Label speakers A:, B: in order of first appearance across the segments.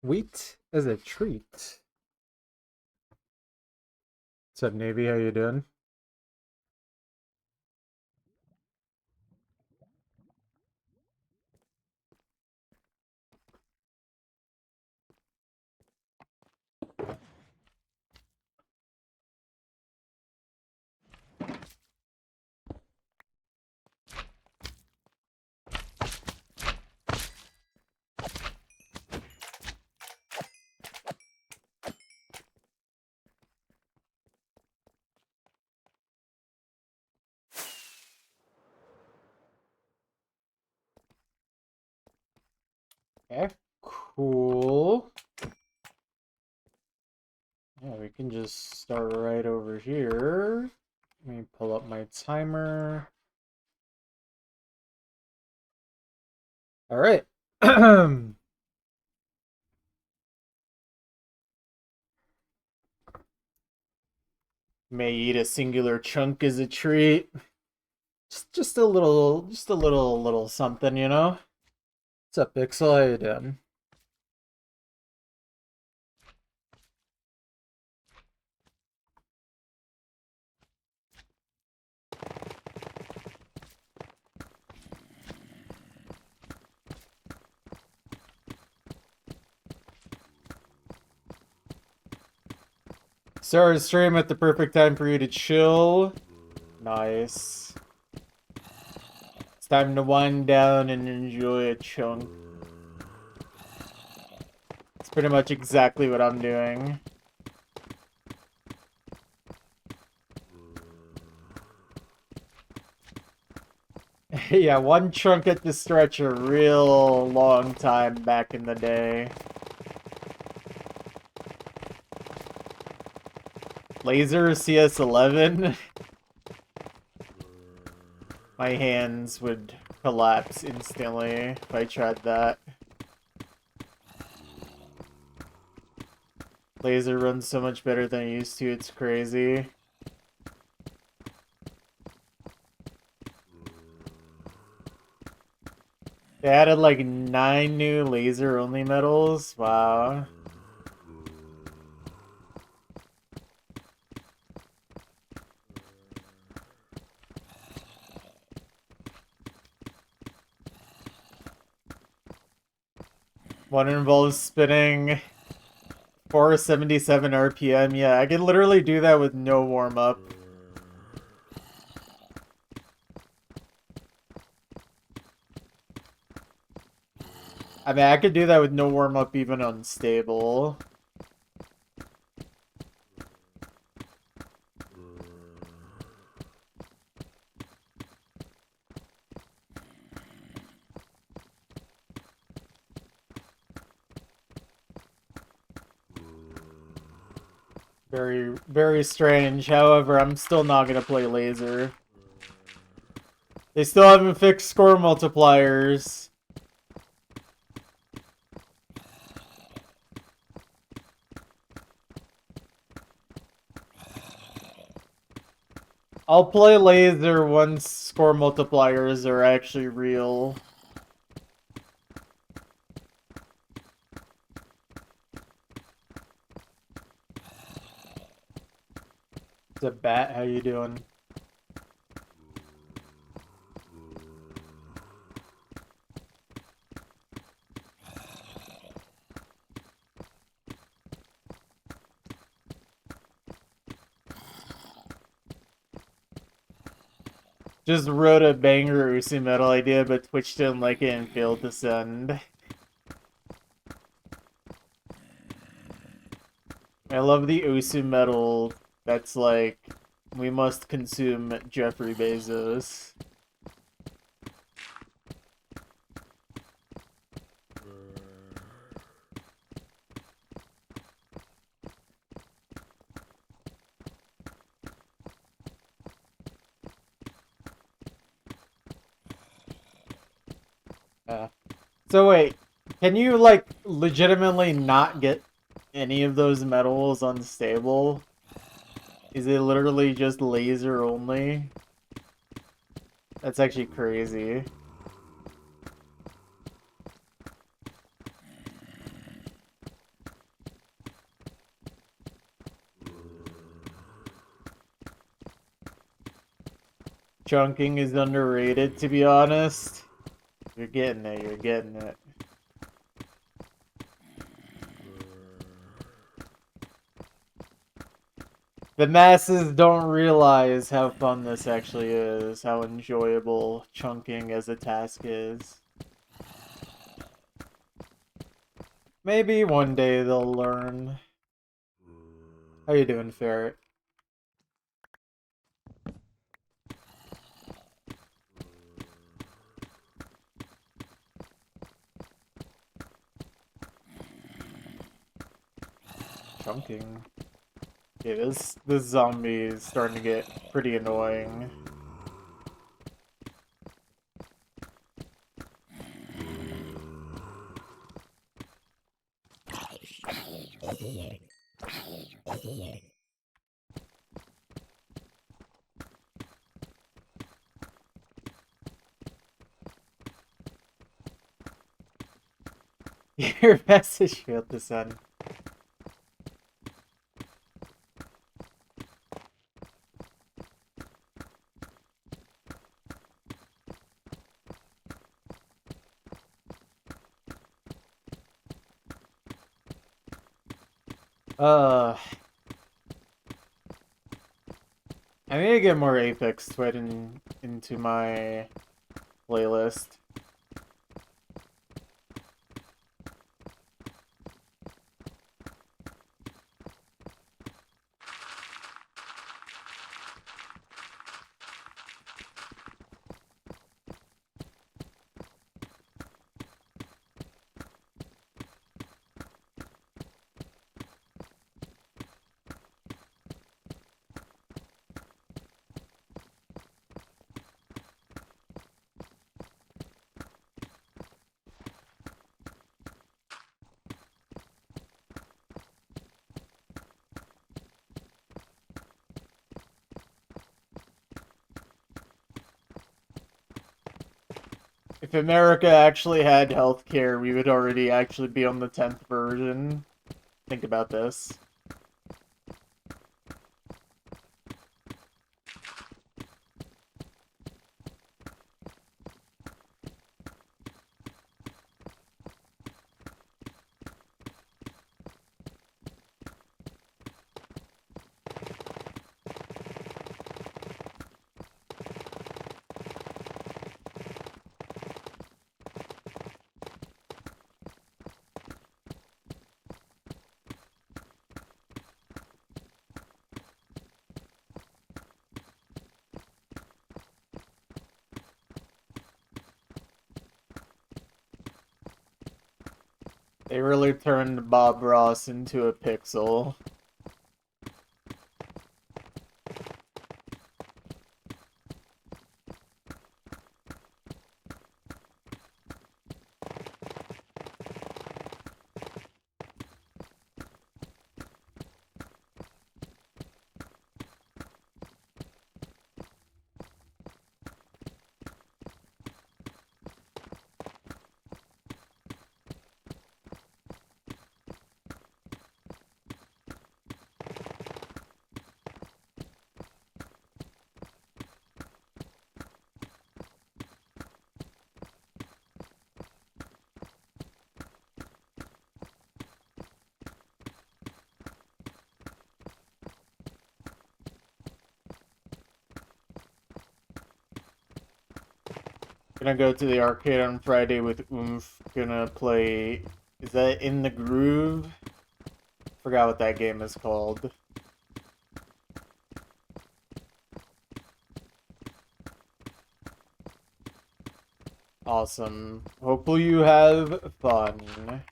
A: Wheat as a treat. What's up, Navy? How you doing? Okay, cool. Yeah, we can just start right over here. Let me pull up my timer. All right. May eat a singular chunk as a treat. Just a little something, you know? What's up, Pixel? How you doing? Started stream at the perfect time for you to chill. Nice. It's time to wind down and enjoy a chunk. It's pretty much exactly what I'm doing. Yeah, one chunk at the stretch a real long time back in the day. Laser CS11? My hands would collapse instantly if I tried that. Laser runs so much better than it used to, it's crazy. They added like 9 new laser-only medals. Wow. One involves spinning 477 RPM. Yeah, I can literally do that with no warm-up. I mean, I could do that with no warm-up even unstable. Very, very strange. However, I'm still not gonna play laser. They still haven't fixed score multipliers. I'll play laser once score multipliers are actually real. It's a bat, how you doing? Just wrote a banger Usi metal idea, but Twitch didn't like it and failed to send. I love the Usi metal that's like, we must consume Jeffrey Bezos. So wait, can you like legitimately not get any of those metals unstable? Is it literally just laser only? That's actually crazy. Chunking is underrated, to be honest. You're getting it, you're getting it. The masses don't realize how fun this actually is, how enjoyable chunking as a task is. Maybe one day they'll learn. How you doing, Ferret? Chunking. Okay, this zombie is starting to get pretty annoying. Your message failed to send. I need to get more Apex Twit into my playlist. If America actually had healthcare, we would already actually be on the 10th version. Think about this. They really turned Bob Ross into a pixel. Gonna go to the arcade on Friday with Oomph. Gonna play... Is that In the Groove? Forgot what that game is called. Awesome. Hopefully you have fun.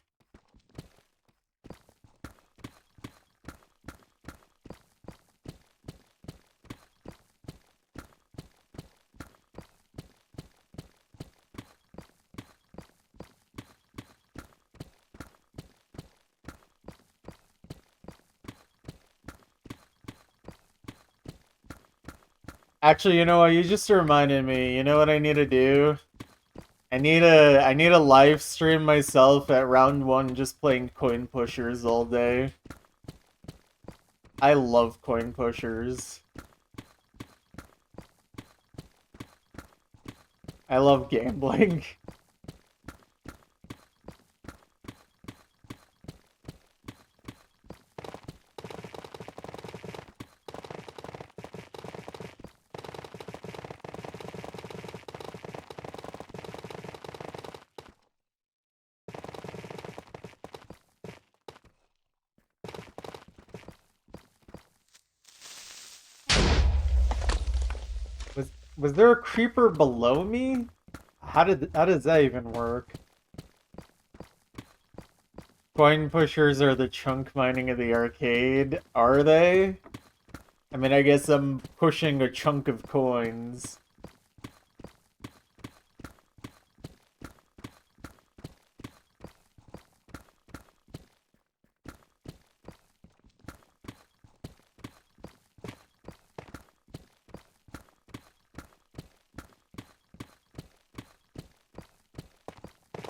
A: Actually, you know what? You just reminded me. You know what I need to do? I need to live stream myself at round 1 just playing coin pushers all day. I love coin pushers. I love gambling. Was there a creeper below me? How does that even work? Coin pushers are the chunk mining of the arcade, are they? I mean, I guess I'm pushing a chunk of coins.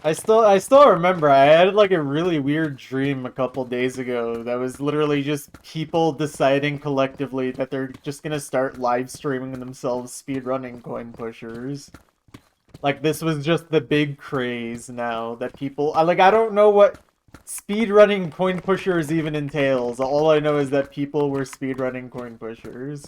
A: I still remember I had like a really weird dream a couple days ago that was literally just people deciding collectively that they're just gonna start live streaming themselves speedrunning coin pushers. Like this was just the big craze now that people I don't know what speedrunning coin pushers even entails. All I know is that people were speedrunning coin pushers.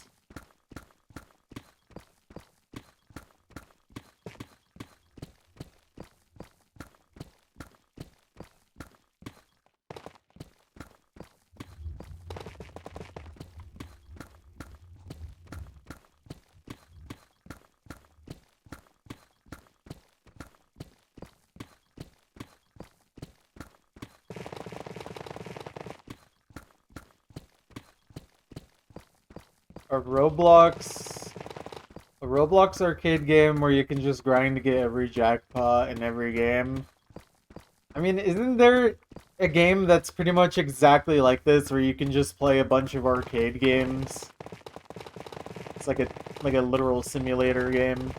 A: A Roblox a Roblox arcade game where you can just grind to get every jackpot in every game. I mean, isn't there a game that's pretty much exactly like this where you can just play a bunch of arcade games? It's like a literal simulator game.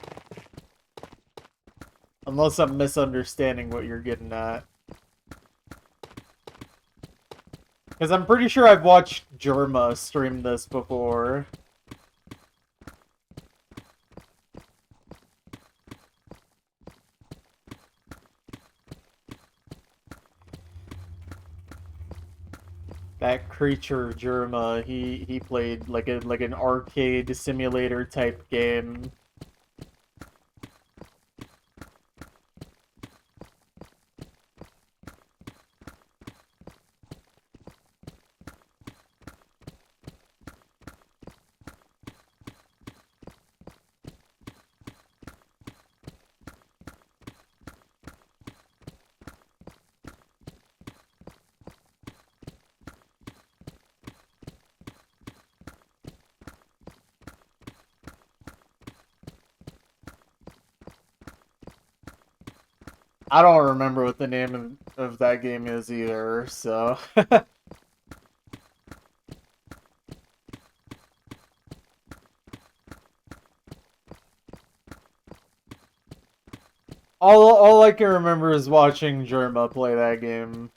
A: Unless I'm misunderstanding what you're getting at. Because I'm pretty sure I've watched Jerma stream this before. That creature Jerma, he played like an arcade simulator type game. I don't remember what the name of that game is either, so all I can remember is watching Jerma play that game.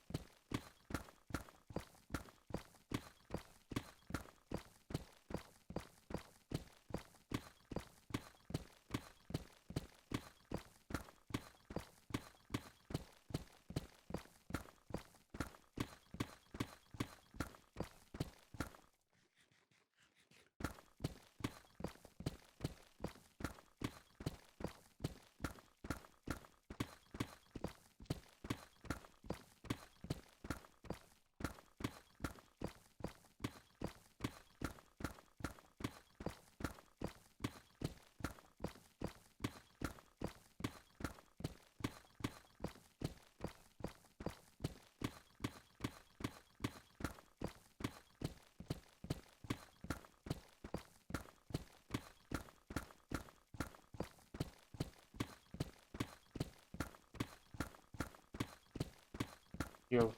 A: Yo.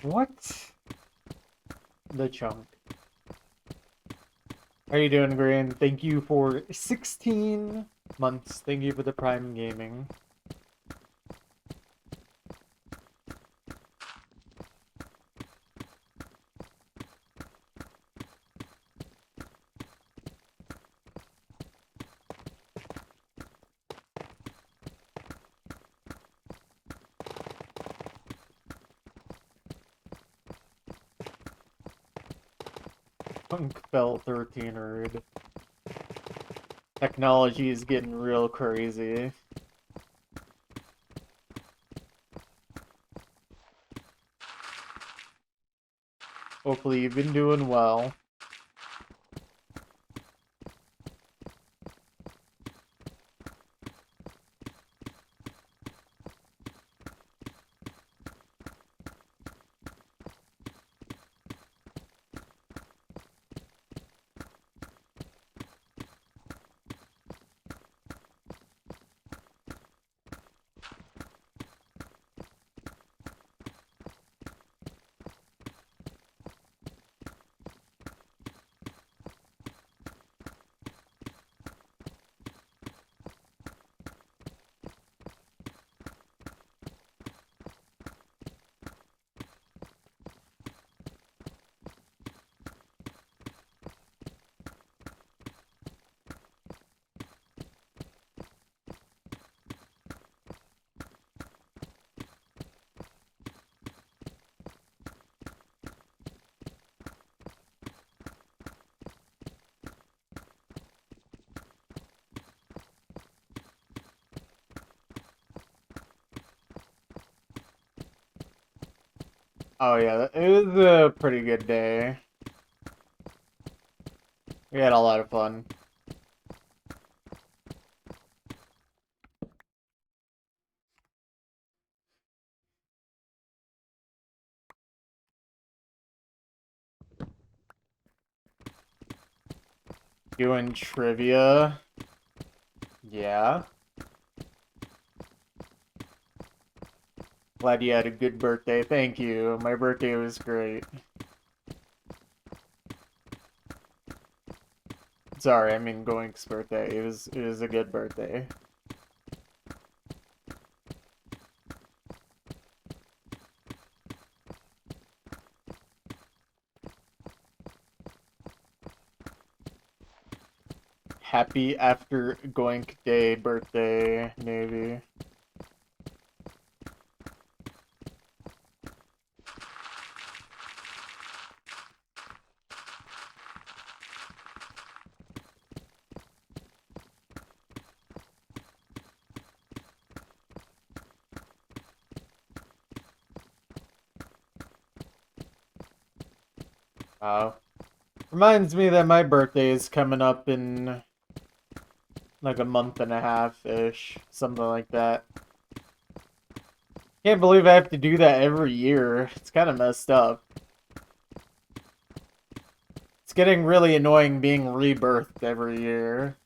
A: What? The chunk. How you doing, Green? Thank you for 16 months. Thank you for the Prime Gaming. Punk Belt 13erd. Technology is getting real crazy. Hopefully you've been doing well. Oh yeah, it was a pretty good day. We had a lot of fun. Doing trivia. Yeah. Glad you had a good birthday. Thank you. My birthday was great. Sorry, I mean Goink's birthday. It was a good birthday. Happy after Goink Day birthday, Navy. Reminds me that my birthday is coming up in like a month and a half-ish, something like that. Can't believe I have to do that every year. It's kind of messed up. It's getting really annoying being rebirthed every year.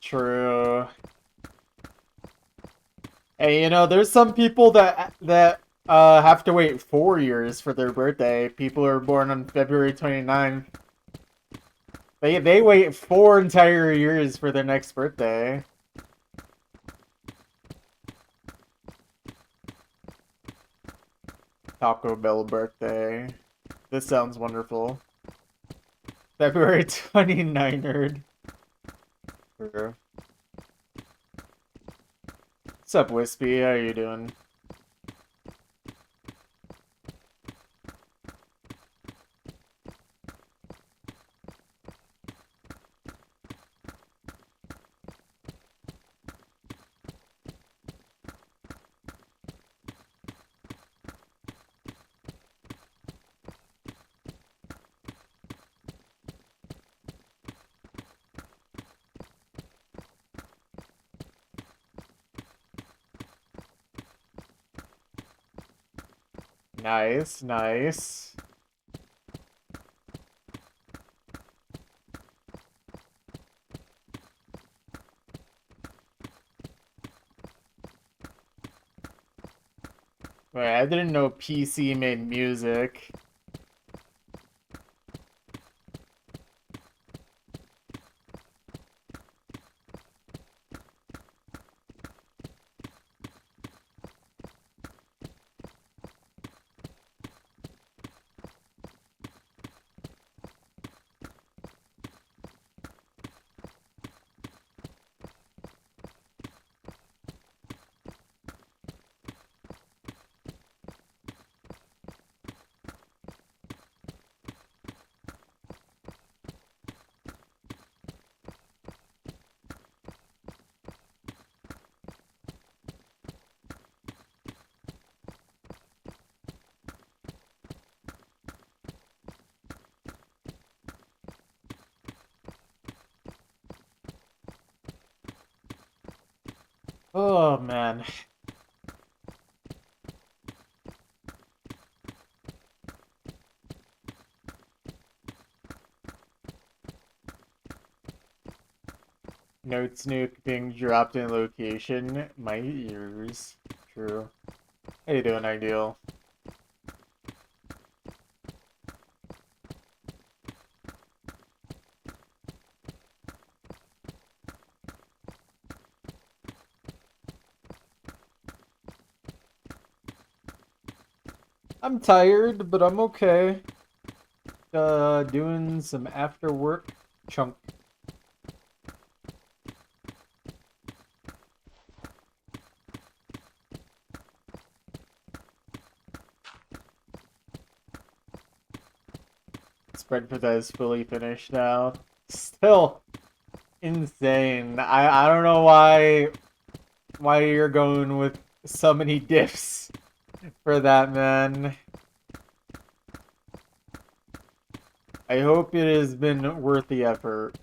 A: True. Hey, you know, there's some people that have to wait 4 years for their birthday. People who are born on February 29th. They wait 4 entire years for their next birthday. Taco Bell birthday. This sounds wonderful. February 29th. Sure. What's up, Wispy? How you doing? Nice, nice. Wait, I didn't know PC made music. Oh man. Notes nuke being dropped in location. My ears. True. How you doing, Ideal? I'm tired, but I'm okay. Doing some after work chunk. Spread for that is fully finished now. Still insane. I don't know why you're going with so many diffs for that, man. I hope it has been worth the effort.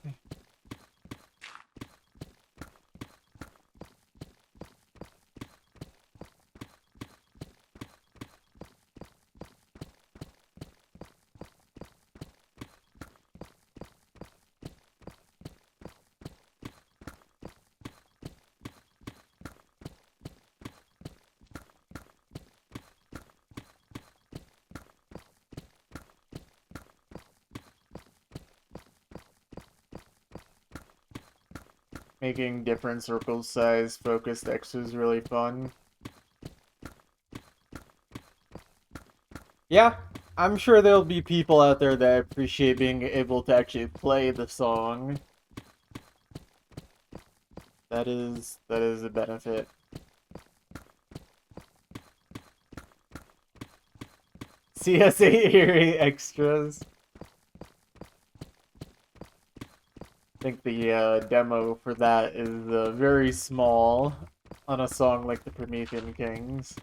A: Making different circle size focused X is really fun. Yeah, I'm sure there'll be people out there that appreciate being able to actually play the song. That is a benefit. CS8 Eerie extras. I think the demo for that is very small on a song like the Promethean Kings.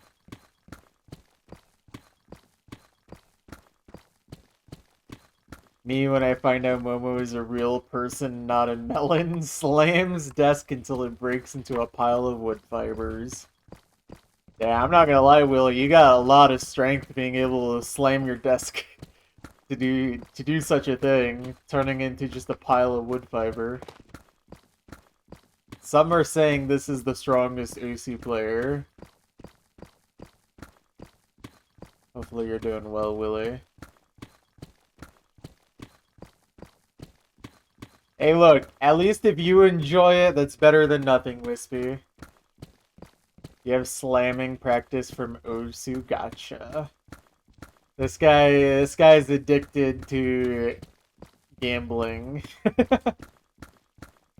A: Me, when I find out Momo is a real person, not a melon, slams desk until it breaks into a pile of wood fibers. Yeah, I'm not gonna lie, Will, you got a lot of strength being able to slam your desk to do such a thing, turning into just a pile of wood fiber. Some are saying this is the strongest OC player. Hopefully you're doing well, Willie. Hey, look, at least if you enjoy it, that's better than nothing, Wispy. You have slamming practice from Osu, gotcha. This guy's addicted to gambling.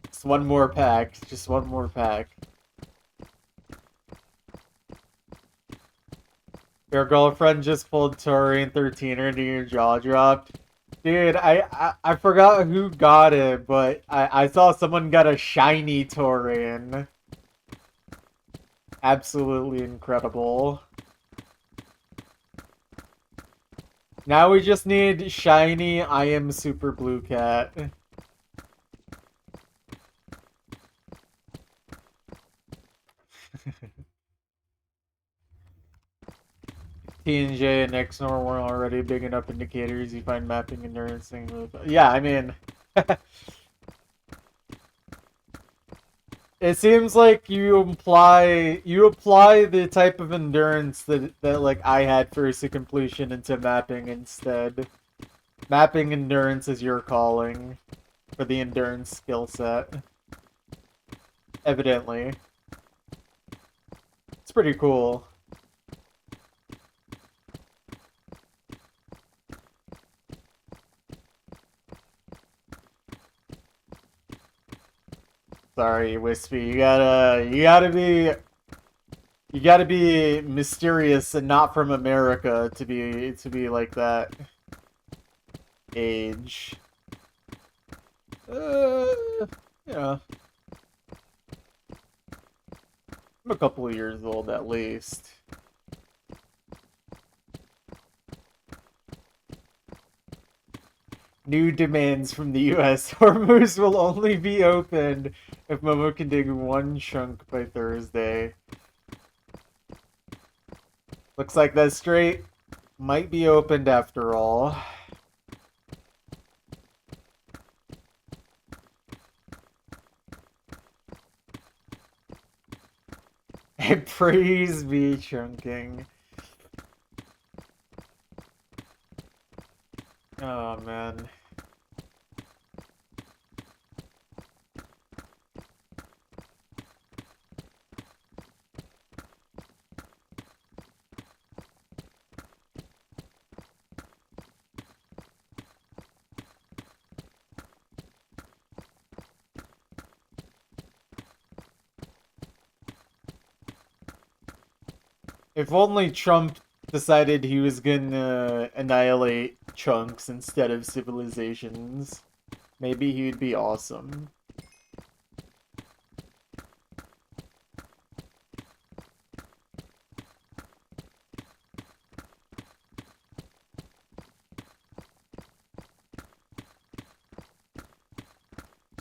A: Just one more pack, just one more pack. Your girlfriend just pulled Taurian 13 and your jaw dropped. Dude, I forgot who got it, but I saw someone got a shiny Taurian. Absolutely incredible. Now we just need shiny I am Super Blue Cat. TNJ and XNOR were already big enough indicators. You find mapping endurance thing really fun. Yeah, I mean, it seems like you apply the type of endurance that like I had for AC completion into mapping instead. Mapping endurance is your calling for the endurance skill set. Evidently. It's pretty cool. Sorry, Wispy. You gotta be mysterious and not from America to be like that age. Yeah. I'm a couple of years old at least. New demands from the US. Hormuz will only be opened If Momo can dig one chunk by Thursday. Looks like that strait might be opened after all. Praise be chunking. Oh man. If only Trump decided he was gonna annihilate chunks instead of civilizations, maybe he'd be awesome.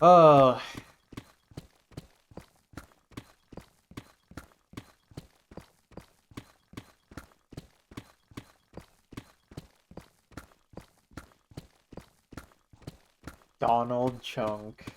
A: Oh. Donald Chunk.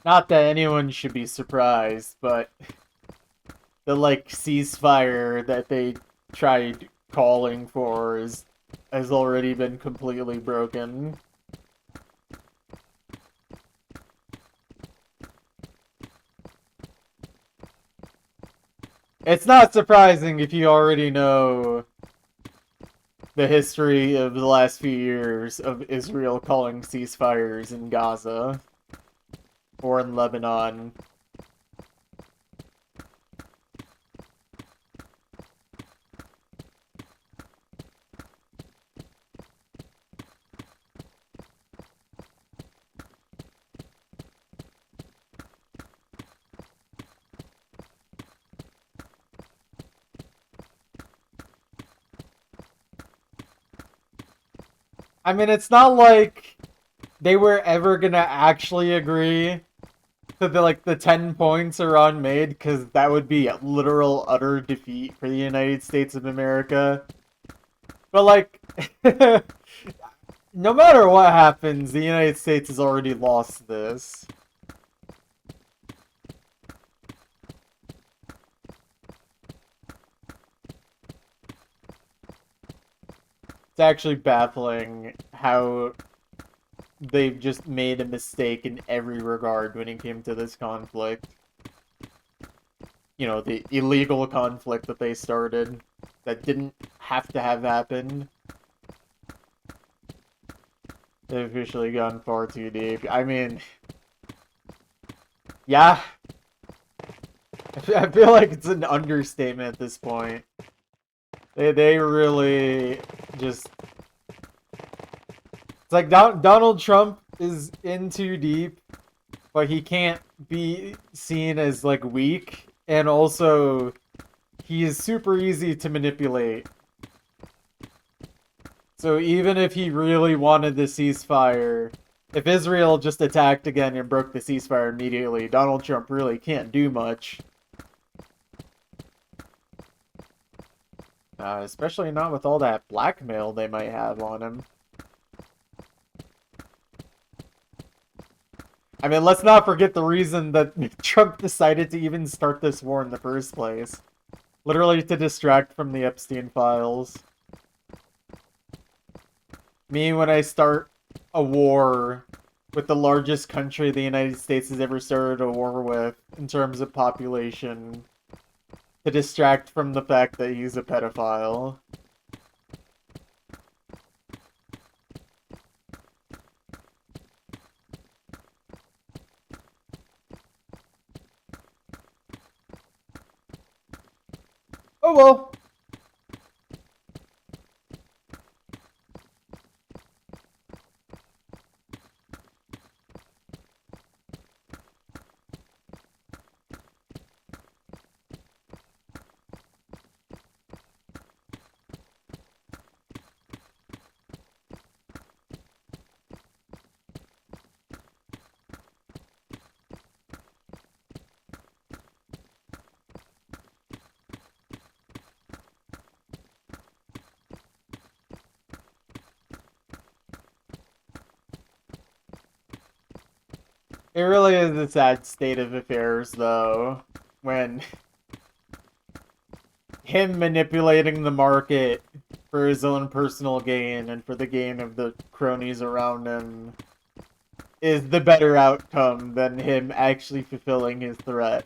A: Not that anyone should be surprised, but the like ceasefire that they tried calling for has already been completely broken. It's not surprising if you already know the history of the last few years of Israel calling ceasefires in Gaza or in Lebanon. I mean, it's not like they were ever gonna actually agree to the 10 points Iran made, because that would be literal utter defeat for the United States of America. But like, no matter what happens, the United States has already lost this. It's actually baffling how they've just made a mistake in every regard when it came to this conflict. You know, the illegal conflict that they started that didn't have to have happened. They've officially gone far too deep. I mean, yeah. I feel like it's an understatement at this point. They really just... It's like Donald Trump is in too deep, but he can't be seen as, like, weak. And also, he is super easy to manipulate. So even if he really wanted the ceasefire, if Israel just attacked again and broke the ceasefire immediately, Donald Trump really can't do much. Especially not with all that blackmail they might have on him. I mean, let's not forget the reason that Trump decided to even start this war in the first place. Literally to distract from the Epstein files. Me, when I start a war with the largest country the United States has ever started a war with, in terms of population, to distract from the fact that he's a pedophile. Oh well. It really is a sad state of affairs, though, when him manipulating the market for his own personal gain and for the gain of the cronies around him is the better outcome than him actually fulfilling his threat.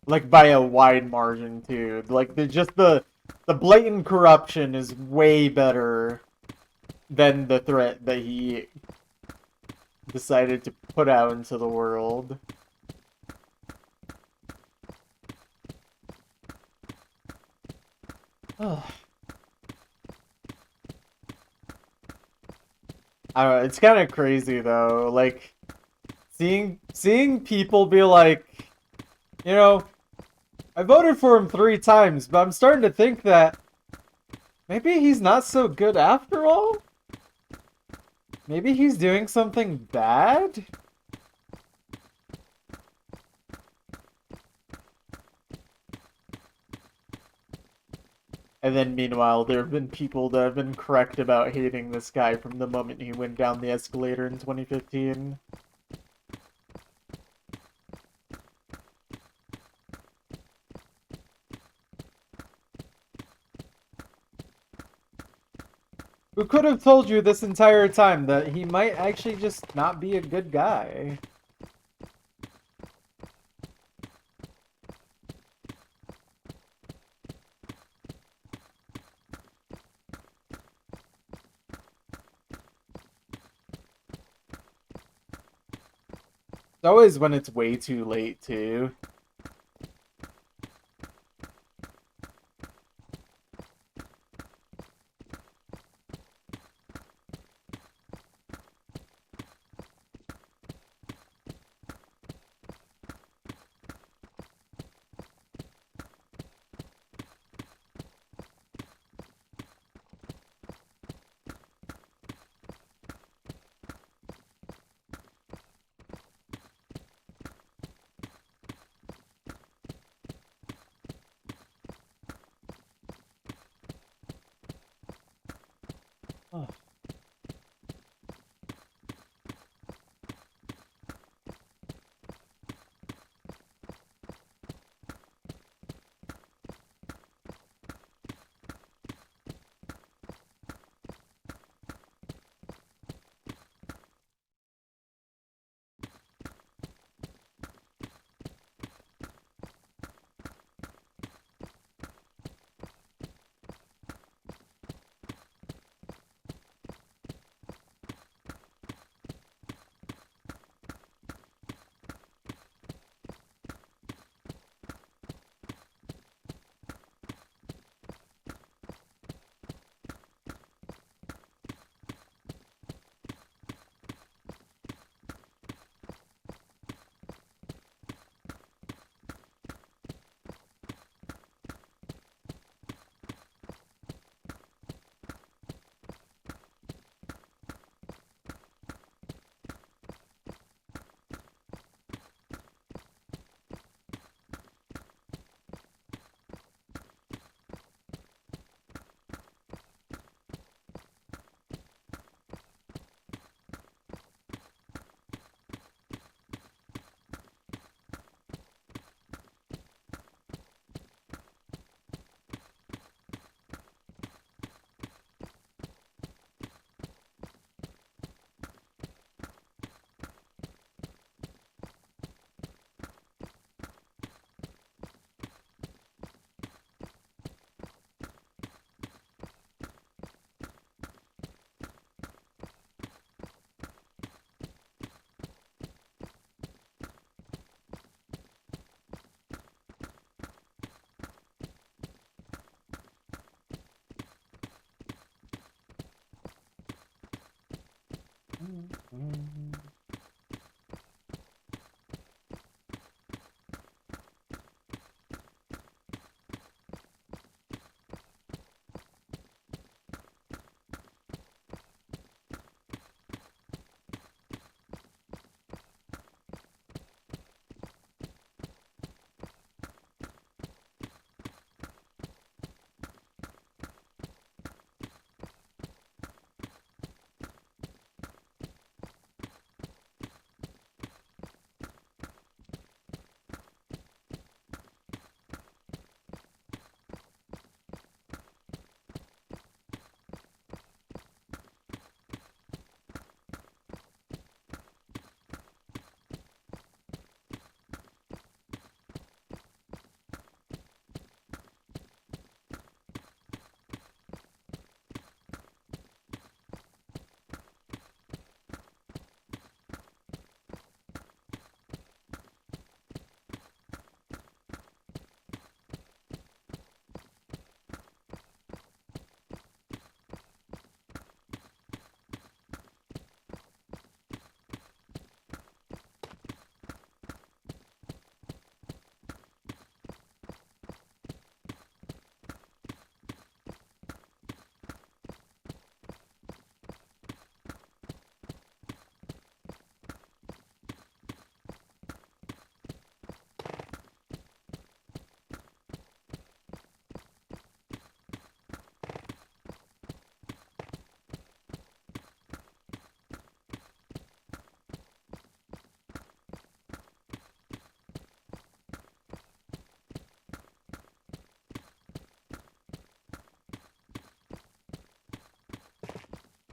A: Like, by a wide margin, too. Like, the blatant corruption is way better than the threat that he decided to put out into the world. I don't know, it's kind of crazy though. Like seeing people be like, you know, I voted for him 3 times, but I'm starting to think that maybe he's not so good after all. Maybe he's doing something bad? And then meanwhile, there have been people that have been correct about hating this guy from the moment he went down the escalator in 2015. Who could have told you this entire time that he might actually just not be a good guy? It's always when it's way too late, too. Oh.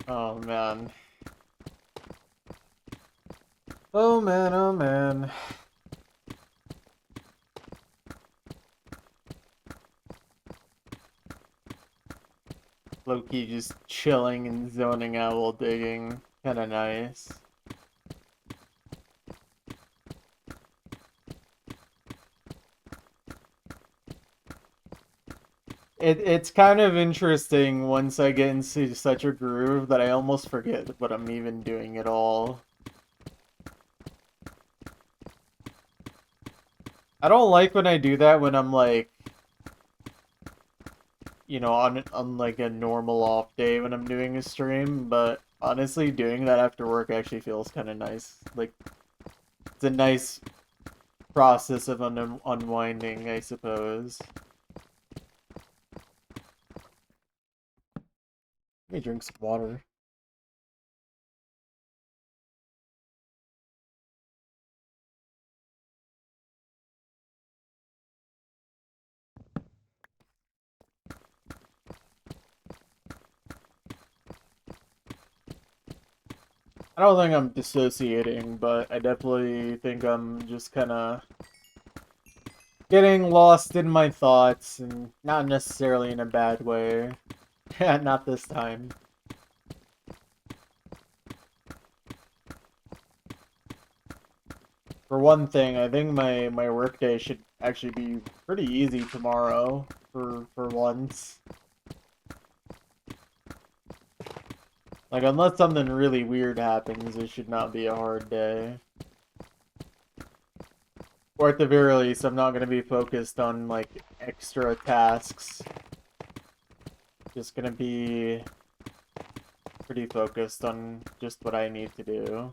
A: Oh man. Oh man, oh man. Low-key just chilling and zoning out while digging. Kinda nice. It's kind of interesting once I get into such a groove that I almost forget what I'm even doing at all. I don't like when I do that when I'm like, you know, on like a normal off day when I'm doing a stream, but honestly doing that after work actually feels kind of nice. Like it's a nice process of unwinding, I suppose. Let me drink some water. I don't think I'm dissociating, but I definitely think I'm just kind of getting lost in my thoughts, and not necessarily in a bad way. Not this time. For one thing, I think my workday should actually be pretty easy tomorrow, for once. Like, unless something really weird happens, it should not be a hard day. Or at the very least, I'm not going to be focused on, like, extra tasks. Just going to be pretty focused on just what I need to do.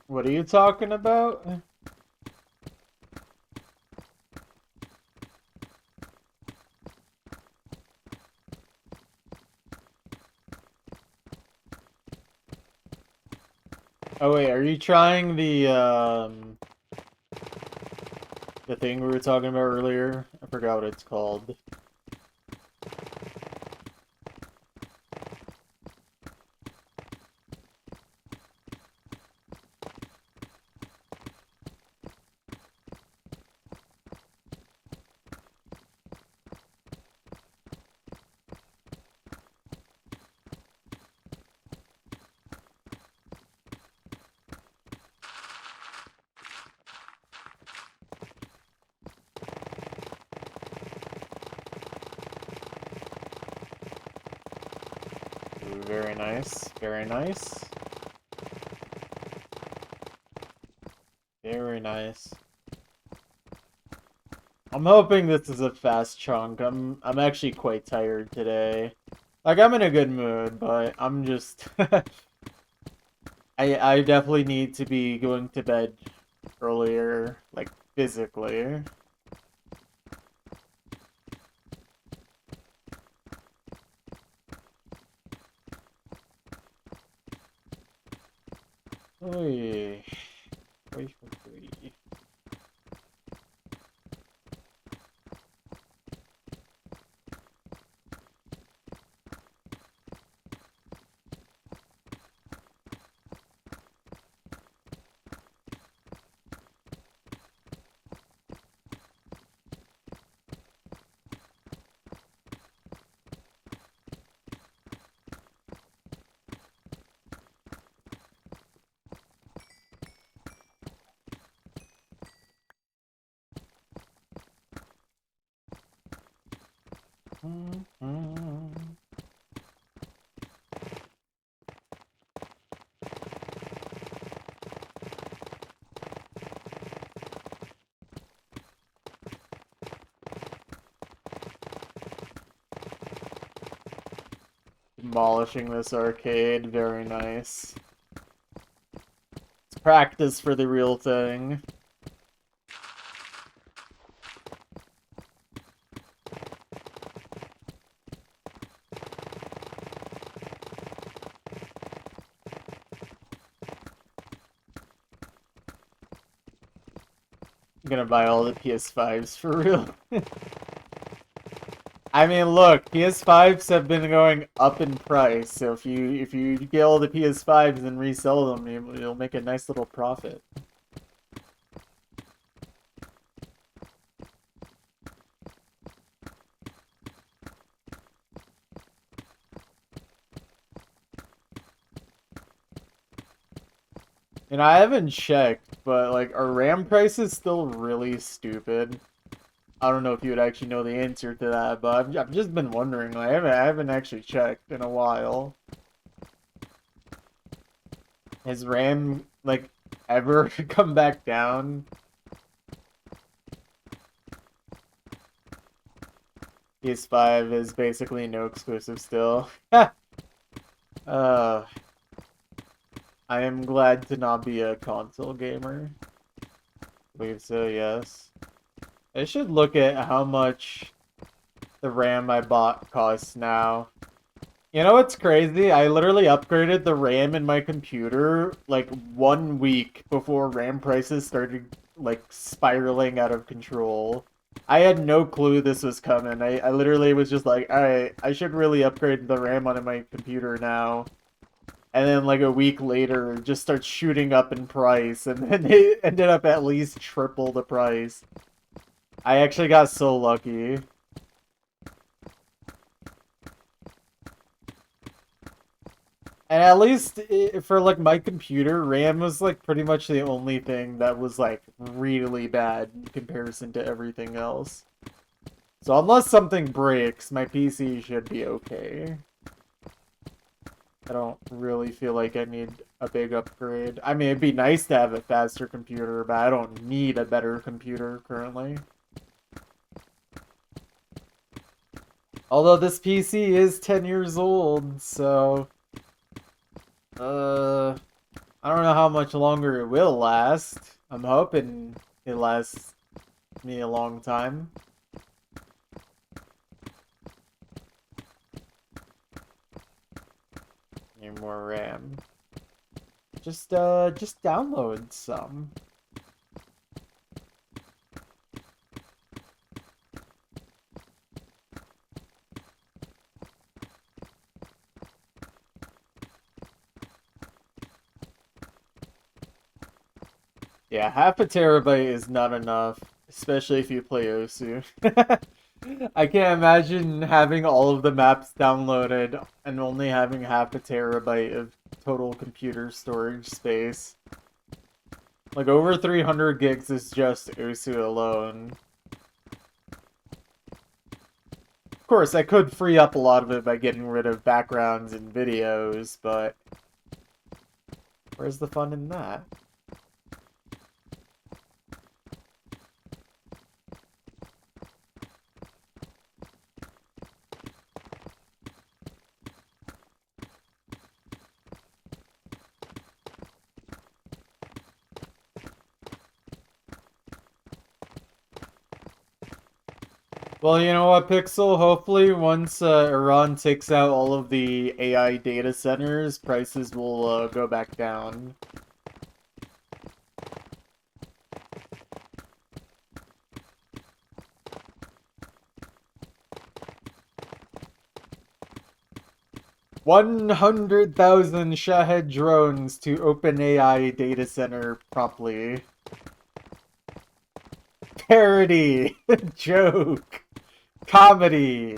A: What are you talking about? Oh wait, are you trying the thing we were talking about earlier? I forgot what it's called. very nice. Very nice. Very nice. I'm hoping this is a fast chunk. I'm actually quite tired today. Like, I'm in a good mood, but I'm just I definitely need to be going to bed earlier, like physically. Oy. Oy, oy, oy. Mhm. Demolishing this arcade, very nice. It's practice for the real thing. I'm gonna buy all the PS5s for real. I mean, look, PS5s have been going up in price, so if you get all the PS5s and resell them, you'll make a nice little profit. And I haven't checked, but like, are RAM prices still really stupid? I don't know if you would actually know the answer to that, but I've just been wondering. Like, I haven't actually checked in a while. Has RAM like ever come back down? PS5 is basically no exclusive still. uh, I am glad to not be a console gamer. I believe so, yes. I should look at how much the RAM I bought costs now. You know what's crazy? I literally upgraded the RAM in my computer like 1 week before RAM prices started like spiraling out of control. I had no clue this was coming. I literally was just like, alright, I should really upgrade the RAM on my computer now. And then like a week later, it just starts shooting up in price, and then it ended up at least triple the price. I actually got so lucky. And at least for like my computer, RAM was like pretty much the only thing that was like really bad in comparison to everything else. So unless something breaks, my PC should be okay. I don't really feel like I need a big upgrade. I mean, it'd be nice to have a faster computer, but I don't need a better computer currently. Although this PC is 10 years old, so... I don't know how much longer it will last. I'm hoping it lasts me a long time. Need more RAM. Just download some. Yeah, half a terabyte is not enough, especially if you play Osu. I can't imagine having all of the maps downloaded and only having half a terabyte of total computer storage space. Like, over 300 gigs is just Osu alone. Of course, I could free up a lot of it by getting rid of backgrounds and videos, but where's the fun in that? Well, you know what, Pixel? Hopefully, once Iran takes out all of the AI data centers, prices will go back down. $100,000 Shahed drones to OpenAI data center promptly. Parody, joke, comedy,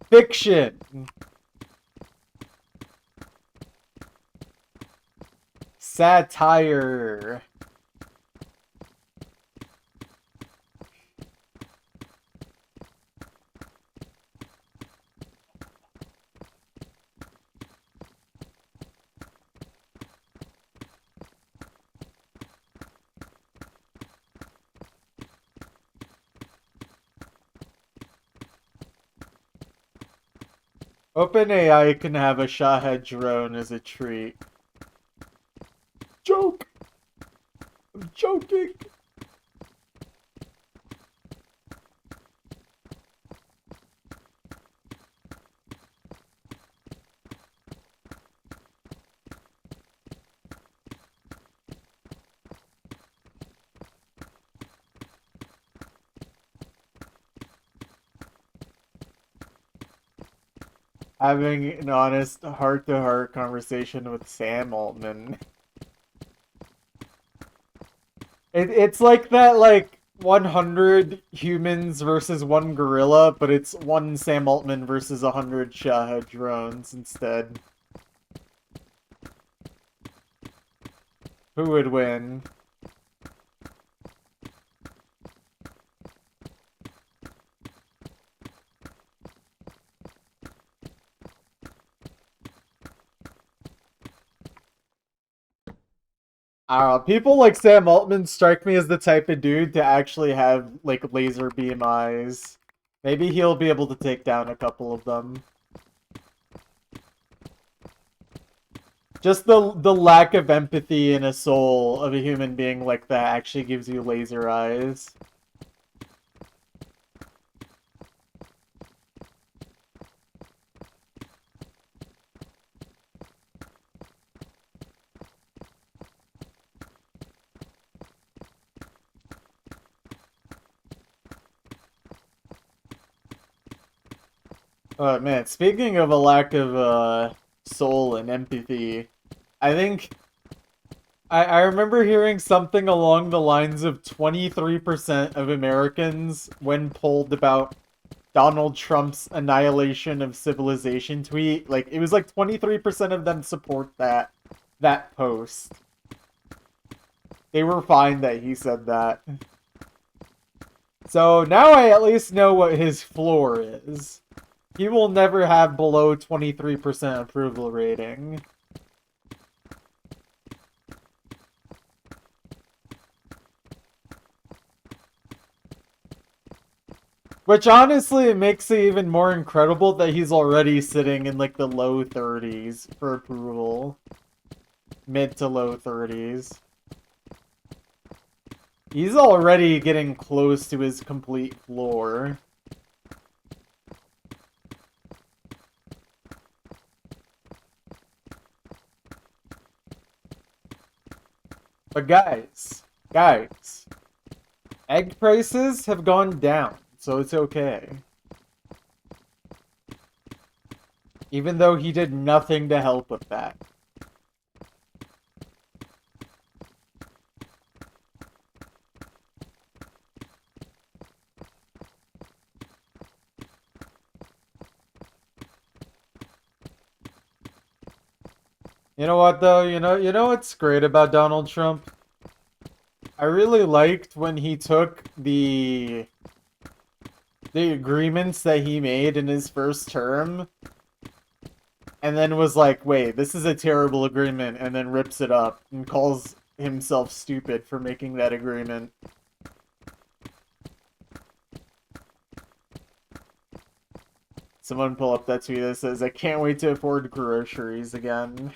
A: fiction, satire. OpenAI can have a Shahed drone as a treat. Joke! I'm joking! Having an honest heart-to-heart conversation with Sam Altman. It's like that, like, 100 humans versus one gorilla, but it's one Sam Altman versus 100 Shahed drones instead. Who would win? I don't know, people like Sam Altman strike me as the type of dude to actually have, like, laser beam eyes. Maybe he'll be able to take down a couple of them. Just the lack of empathy in a soul of a human being like that actually gives you laser eyes. Man, speaking of a lack of soul and empathy, I think I remember hearing something along the lines of 23% of Americans, when polled about Donald Trump's annihilation of civilization tweet, like, it was like 23% of them support that post. They were fine that he said that. So now I at least know what his floor is. He will never have below 23% approval rating. Which honestly makes it even more incredible that he's already sitting in like the low 30s for approval. Mid to low 30s. He's already getting close to his complete floor. But guys, egg prices have gone down, so it's okay. Even though he did nothing to help with that. You know what though? You know what's great about Donald Trump? I really liked when he took the the agreements that he made in his first term, and then was like, wait, this is a terrible agreement, and then rips it up and calls himself stupid for making that agreement. Someone pull up that tweet that says, I can't wait to afford groceries again.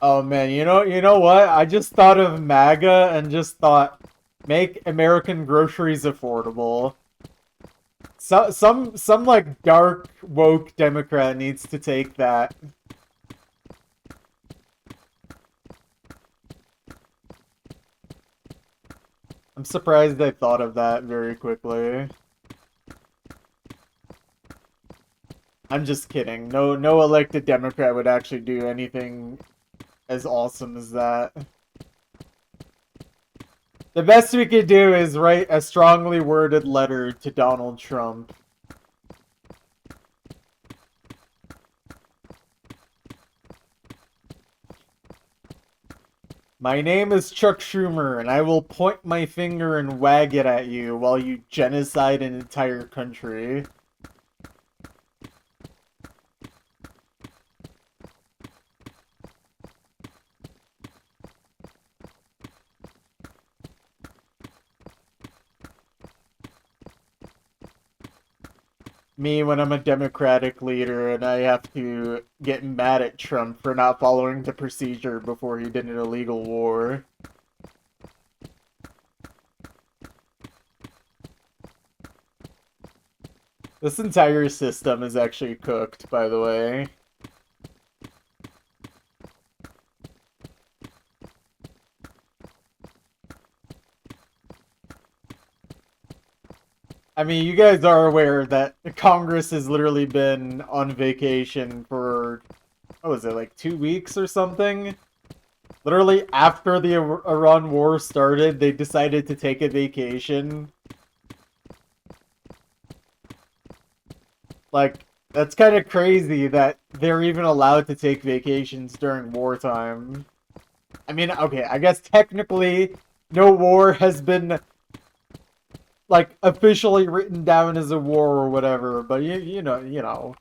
A: Oh man, you know what? I just thought of MAGA and just thought, make American groceries affordable. So, some like dark woke Democrat needs to take that. I'm surprised they thought of that very quickly. I'm just kidding. No elected Democrat would actually do anything as awesome as that. The best we could do is write a strongly worded letter to Donald Trump. My name is Chuck Schumer, and I will point my finger and wag it at you while you genocide an entire country. Me when I'm a Democratic leader and I have to get mad at Trump for not following the procedure before he did an illegal war. This entire system is actually cooked, by the way. I mean, you guys are aware that Congress has literally been on vacation for, what was it, like 2 weeks or something? Literally after the Iran war started, they decided to take a vacation. Like, that's kind of crazy that they're even allowed to take vacations during wartime. I mean, okay, I guess technically no war has been like officially written down as a war or whatever, but you know.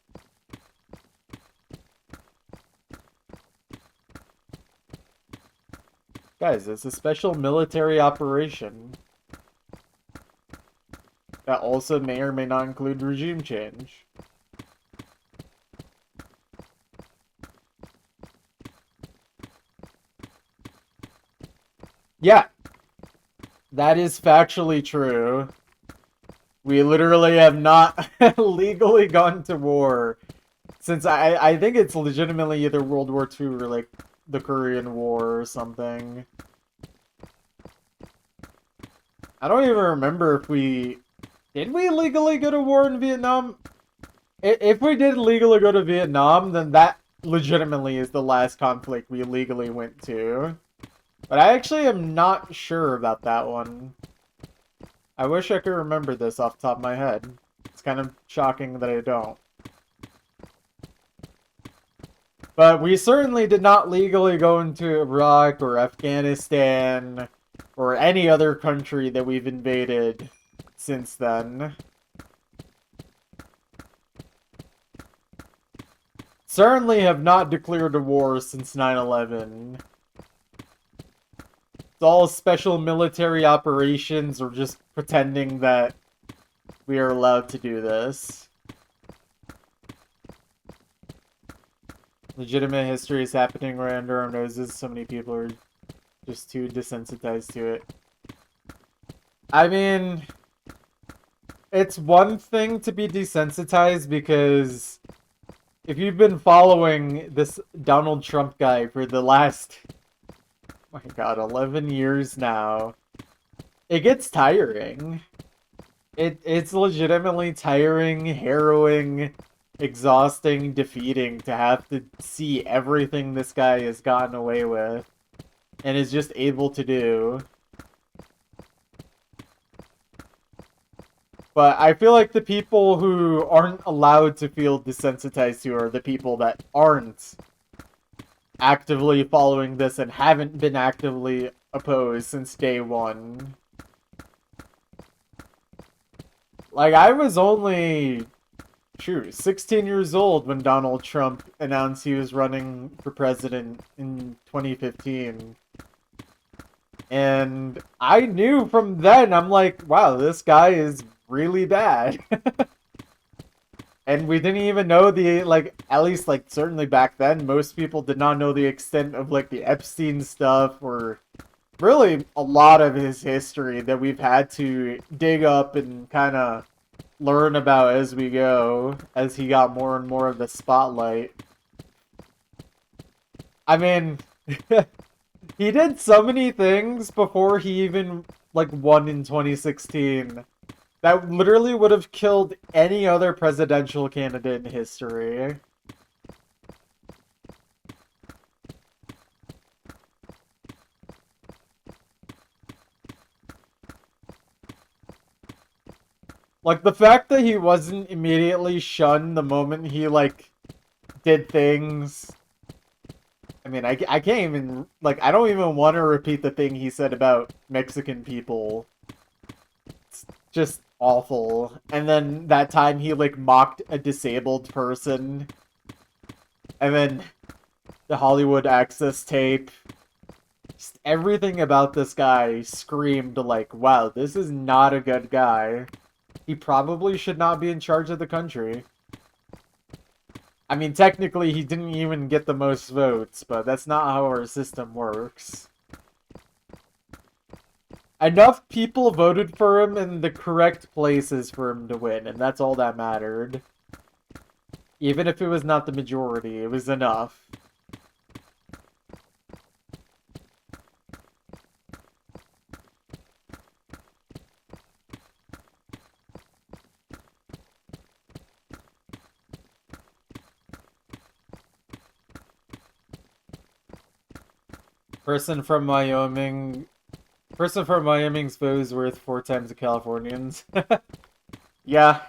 A: Guys, it's a special military operation that also may or may not include regime change. Yeah, that is factually true. We literally have not legally gone to war since I think it's legitimately either World War II or like the Korean War or something. I don't even remember if did we legally go to war in Vietnam? If we did legally go to Vietnam, then that legitimately is the last conflict we legally went to. But I actually am not sure about that one. I wish I could remember this off the top of my head. It's kind of shocking that I don't. But we certainly did not legally go into Iraq or Afghanistan or any other country that we've invaded since then. Certainly have not declared a war since 9/11. It's all special military operations or just pretending that we are allowed to do this. Legitimate history is happening right under our noses. So many people are just too desensitized to it. I mean, it's one thing to be desensitized because if you've been following this Donald Trump guy for the last, oh my god, 11 years now, it gets tiring. It's legitimately tiring, harrowing, exhausting, defeating to have to see everything this guy has gotten away with and is just able to do. But I feel like the people who aren't allowed to feel desensitized to are the people that aren't actively following this and haven't been actively opposed since day one. Like, I was only, 16 years old when Donald Trump announced he was running for president in 2015. And I knew from then, I'm like, wow, this guy is really bad. And we didn't even know the, like, at least, like, certainly back then, most people did not know the extent of, like, the Epstein stuff or really a lot of his history that we've had to dig up and kind of learn about as we go, as he got more and more of the spotlight. I mean, he did so many things before he even, like, won in 2016 that literally would have killed any other presidential candidate in history. Like, the fact that he wasn't immediately shunned the moment he, like, did things. I mean, I can't even, like, I don't even want to repeat the thing he said about Mexican people. It's just awful. And then that time he, like, mocked a disabled person. And then the Hollywood Access tape. Just everything about this guy screamed, like, wow, this is not a good guy. He probably should not be in charge of the country. I mean, technically, he didn't even get the most votes, but that's not how our system works. Enough people voted for him in the correct places for him to win, and that's all that mattered. Even if it was not the majority, it was enough. Person from Wyoming's vote is worth 4 times the Californians. Yeah.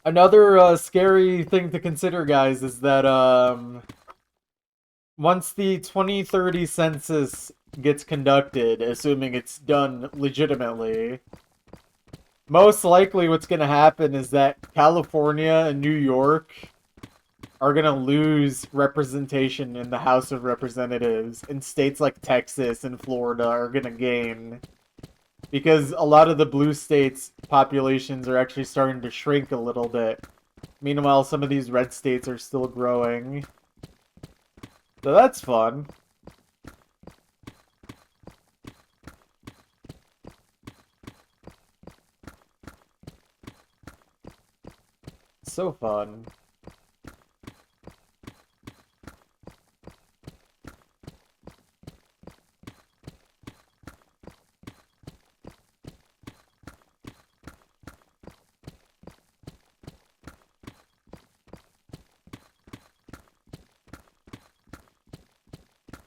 A: Another scary thing to consider, guys, is that once the 2030 census gets conducted, assuming it's done legitimately, most likely what's going to happen is that California and New York are going to lose representation in the House of Representatives, and states like Texas and Florida are going to gain. Because a lot of the blue states' populations are actually starting to shrink a little bit. Meanwhile, some of these red states are still growing. So that's fun. So fun.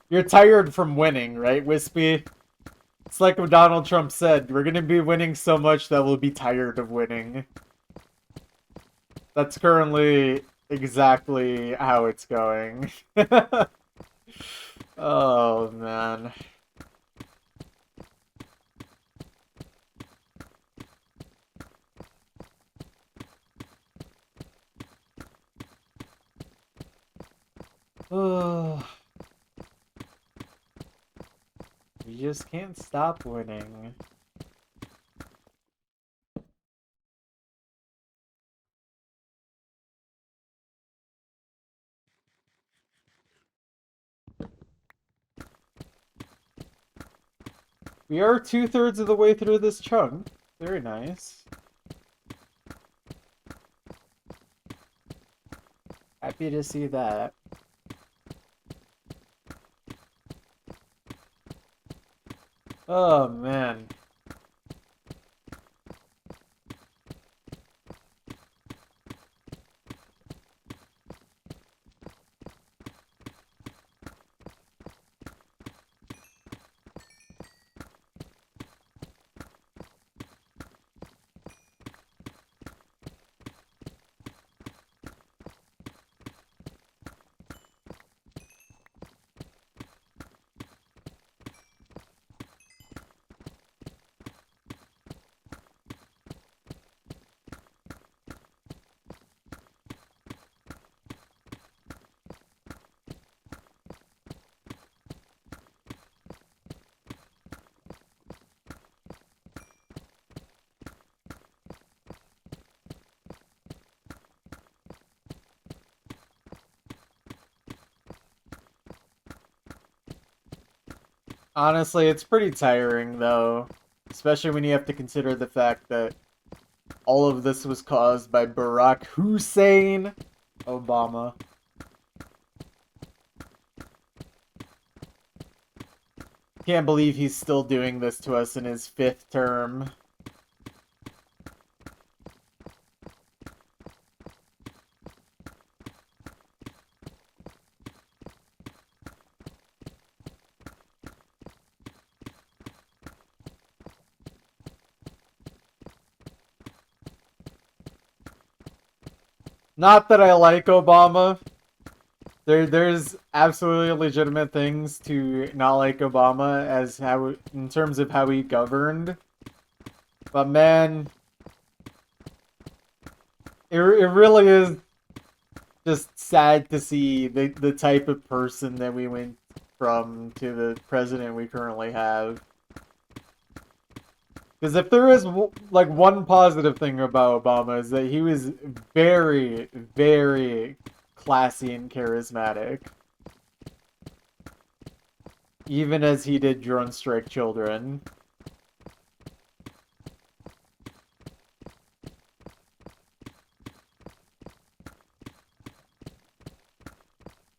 A: You're tired from winning, right, Wispy? It's like what Donald Trump said, we're gonna be winning so much that we'll be tired of winning. That's currently exactly how it's going. Oh, man. Oh. We just can't stop winning. We are 2/3 of the way through this chunk. Very nice. Happy to see that. Oh, man. Honestly, it's pretty tiring, though. Especially when you have to consider the fact that all of this was caused by Barack Hussein Obama. Can't believe he's still doing this to us in his 5th term. Not that I like Obama. There's absolutely legitimate things to not like Obama as how in terms of how he governed. But man, it really is just sad to see the type of person that we went from to the president we currently have. Because if there is like one positive thing about Obama is that he was very, very classy and charismatic. Even as he did drone strike children.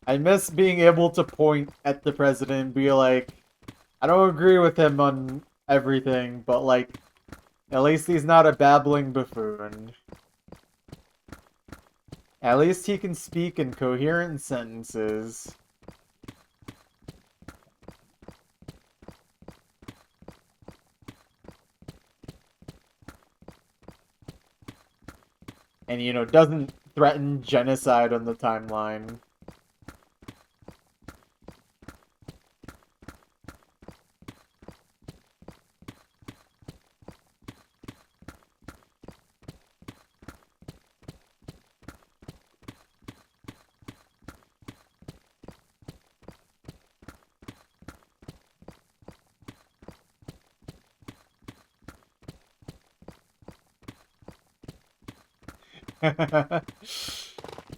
A: I miss being able to point at the president and be like, I don't agree with him on everything, but like, at least he's not a babbling buffoon. At least he can speak in coherent sentences. And, you know, doesn't threaten genocide on the timeline.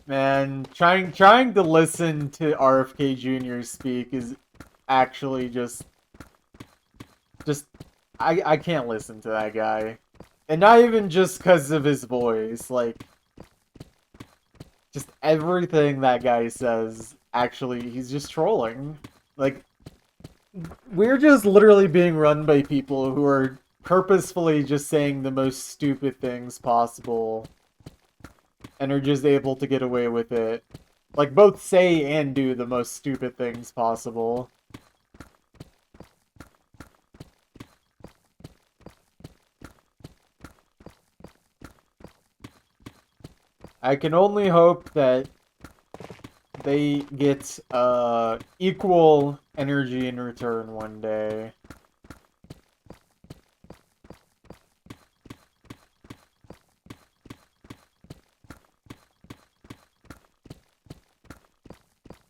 A: Man, trying to listen to RFK Jr. speak is actually just I can't listen to that guy. And not even just because of his voice, like just everything that guy says, actually he's just trolling. Like we're just literally being run by people who are purposefully just saying the most stupid things possible and are just able to get away with it. Like, both say and do the most stupid things possible. I can only hope that they get equal energy in return one day.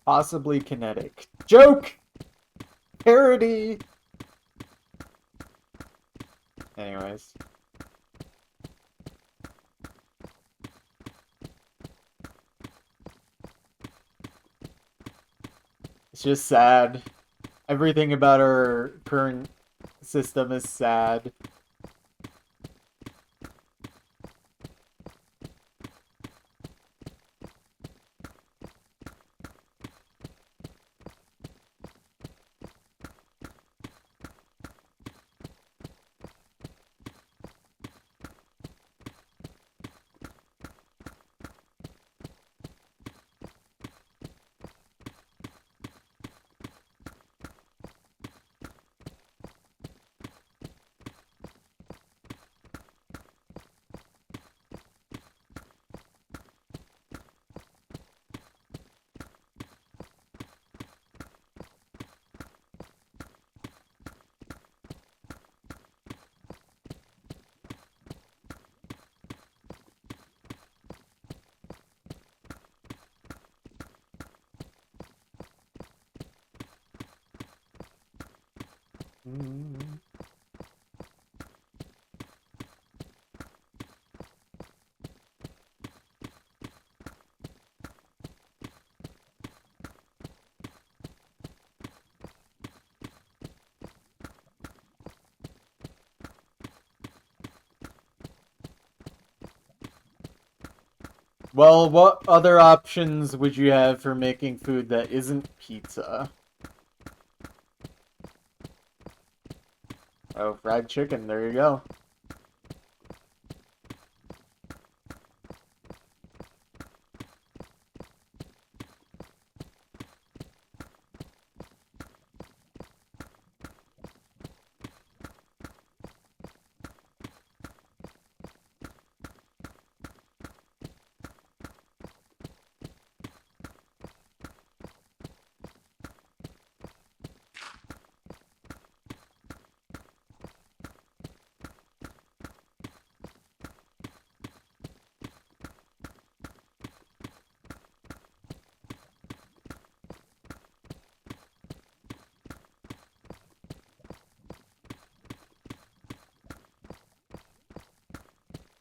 A: Possibly kinetic. Joke! Parody! Anyways. It's just sad. Everything about our current system is sad. Mm. Well, what other options would you have for making food that isn't pizza? Oh, fried chicken. There you go.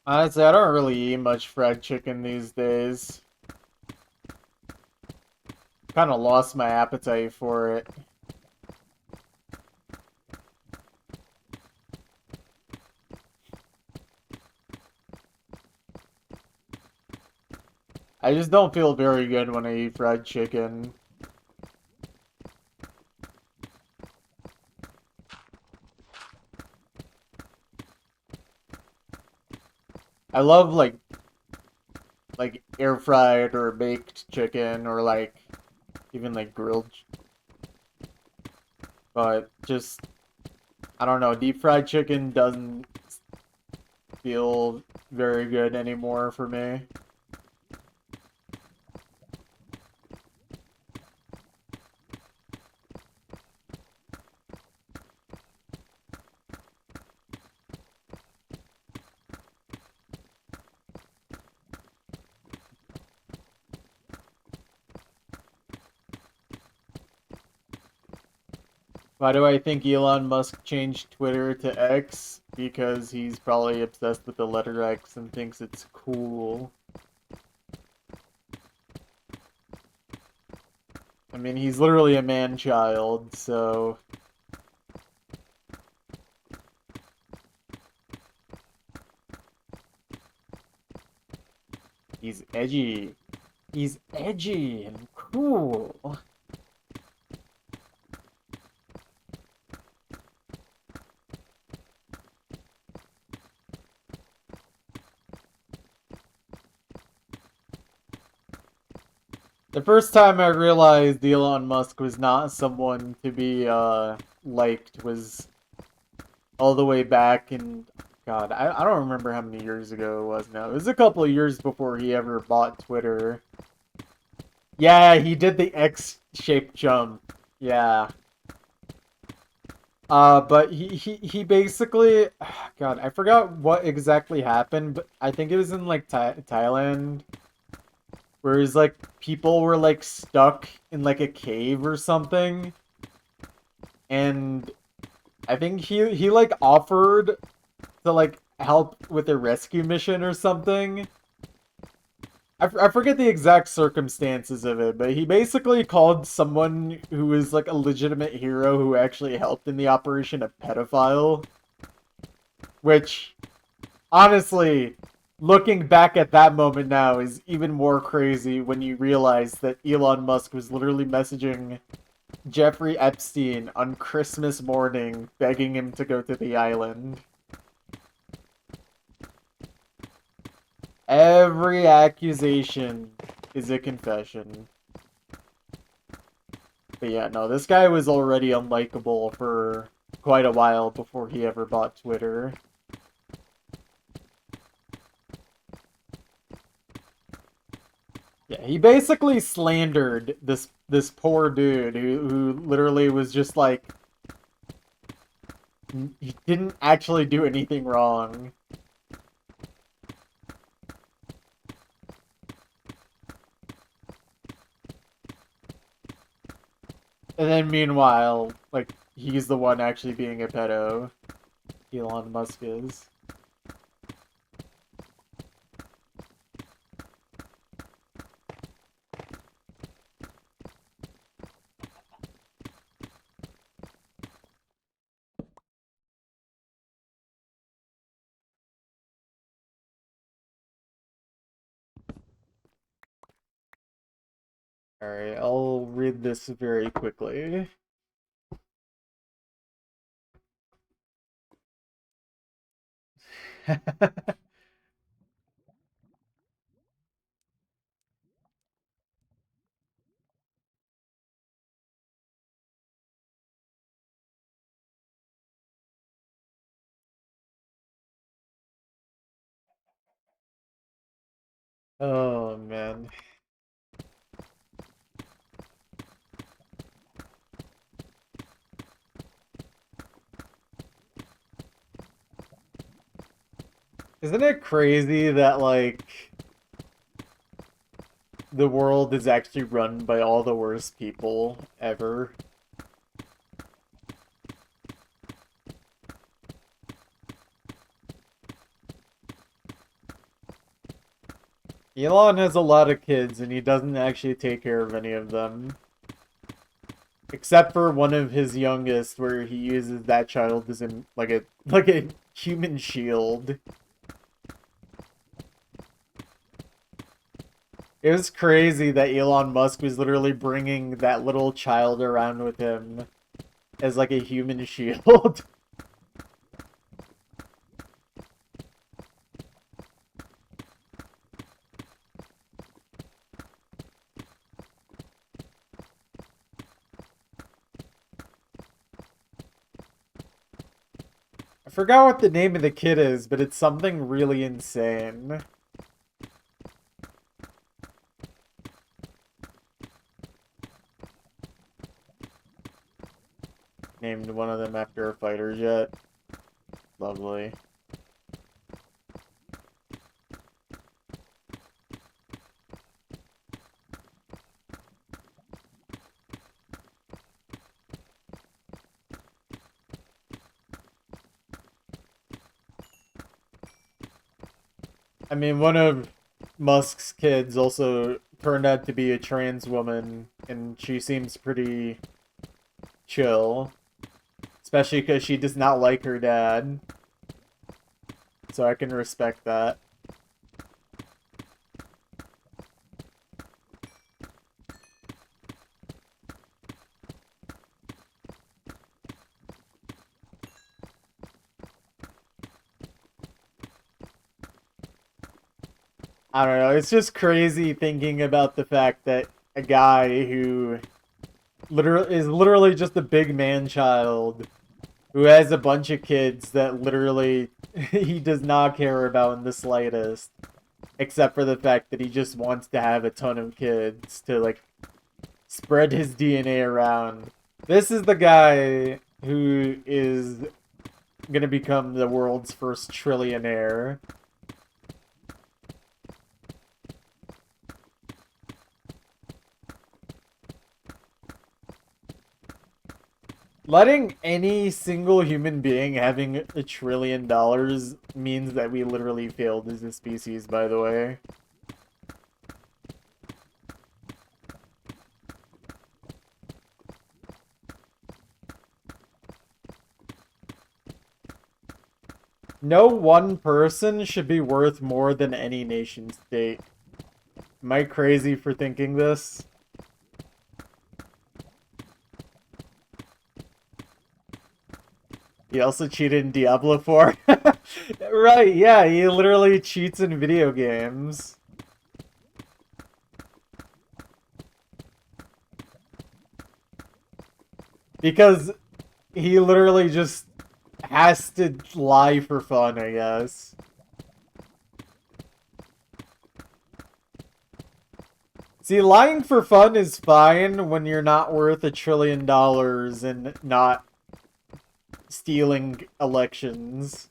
A: Honestly, I don't really eat much fried chicken these days. Kind of lost my appetite for it. I just don't feel very good when I eat fried chicken. I love like air fried or baked chicken or like even like grilled, but just I don't know, deep fried chicken doesn't feel very good anymore for me. Why do I think Elon Musk changed Twitter to X? Because he's probably obsessed with the letter X and thinks it's cool. I mean, he's literally a man-child, so... He's edgy. He's edgy and cool. The first time I realized Elon Musk was not someone to be liked was all the way back in God, I don't remember how many years ago it was now. It was a couple of years before he ever bought Twitter. Yeah, he did the X-shaped jump. Yeah. But he basically, God, I forgot what exactly happened, but I think it was in like Thailand. Whereas like people were like stuck in like a cave or something, and I think he like offered to like help with a rescue mission or something. I forget the exact circumstances of it, but he basically called someone who was like a legitimate hero who actually helped in the operation a pedophile. Which, honestly, looking back at that moment now is even more crazy when you realize that Elon Musk was literally messaging Jeffrey Epstein on Christmas morning, begging him to go to the island. Every accusation is a confession. But yeah, no, this guy was already unlikable for quite a while before he ever bought Twitter. Yeah, he basically slandered this poor dude who literally was just like he didn't actually do anything wrong. And then meanwhile, like he's the one actually being a pedo. Elon Musk is. Alright, I'll read this very quickly. Oh man. Isn't it crazy that, like, the world is actually run by all the worst people ever? Elon has a lot of kids and he doesn't actually take care of any of them. Except for one of his youngest, where he uses that child as like a human shield. It was crazy that Elon Musk was literally bringing that little child around with him as like a human shield. I forgot what the name of the kid is, but it's something really insane. Named one of them after a fighter jet. Lovely. I mean, one of Musk's kids also turned out to be a trans woman, and she seems pretty chill. Especially because she does not like her dad. So I can respect that. I don't know, it's just crazy thinking about the fact that a guy who literally just a big man child who has a bunch of kids that literally he does not care about in the slightest, except for the fact that he just wants to have a ton of kids to like spread his DNA around. This is the guy who is gonna become the world's first trillionaire. Letting any single human being having $1 trillion means that we literally failed as a species, by the way. No one person should be worth more than any nation state. Am I crazy for thinking this? He also cheated in Diablo 4. Right, yeah, he literally cheats in video games. Because he literally just has to lie for fun, I guess. See, lying for fun is fine when you're not worth $1 trillion and not stealing elections.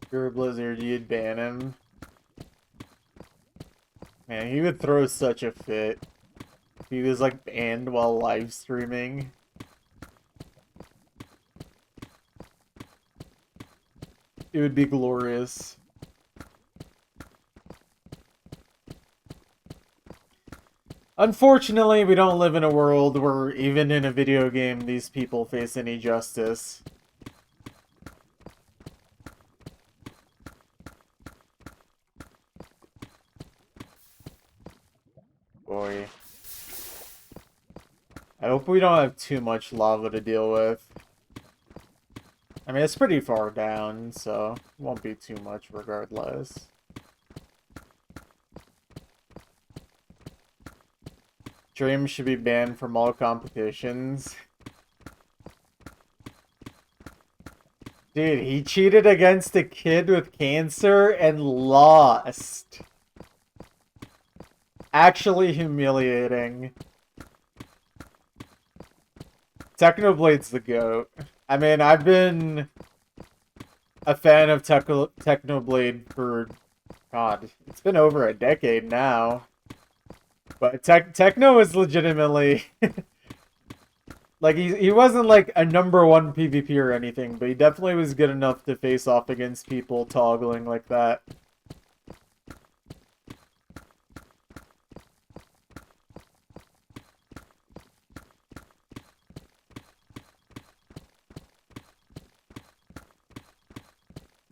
A: If you're a Blizzard, you'd ban him. Man, he would throw such a fit. If he was like banned while live streaming. it would be glorious. Unfortunately, we don't live in a world where even in a video game these people face any justice. Boy. I hope we don't have too much lava to deal with. I mean, it's pretty far down, so it won't be too much regardless. Dream should be banned from all competitions. Dude, he cheated against a kid with cancer and lost. Actually humiliating. Technoblade's the GOAT. I mean, I've been a fan of Technoblade for, God, it's been over a decade now. But Techno is legitimately... like, he wasn't like a #1 PvP or anything, but he definitely was good enough to face off against people toggling like that.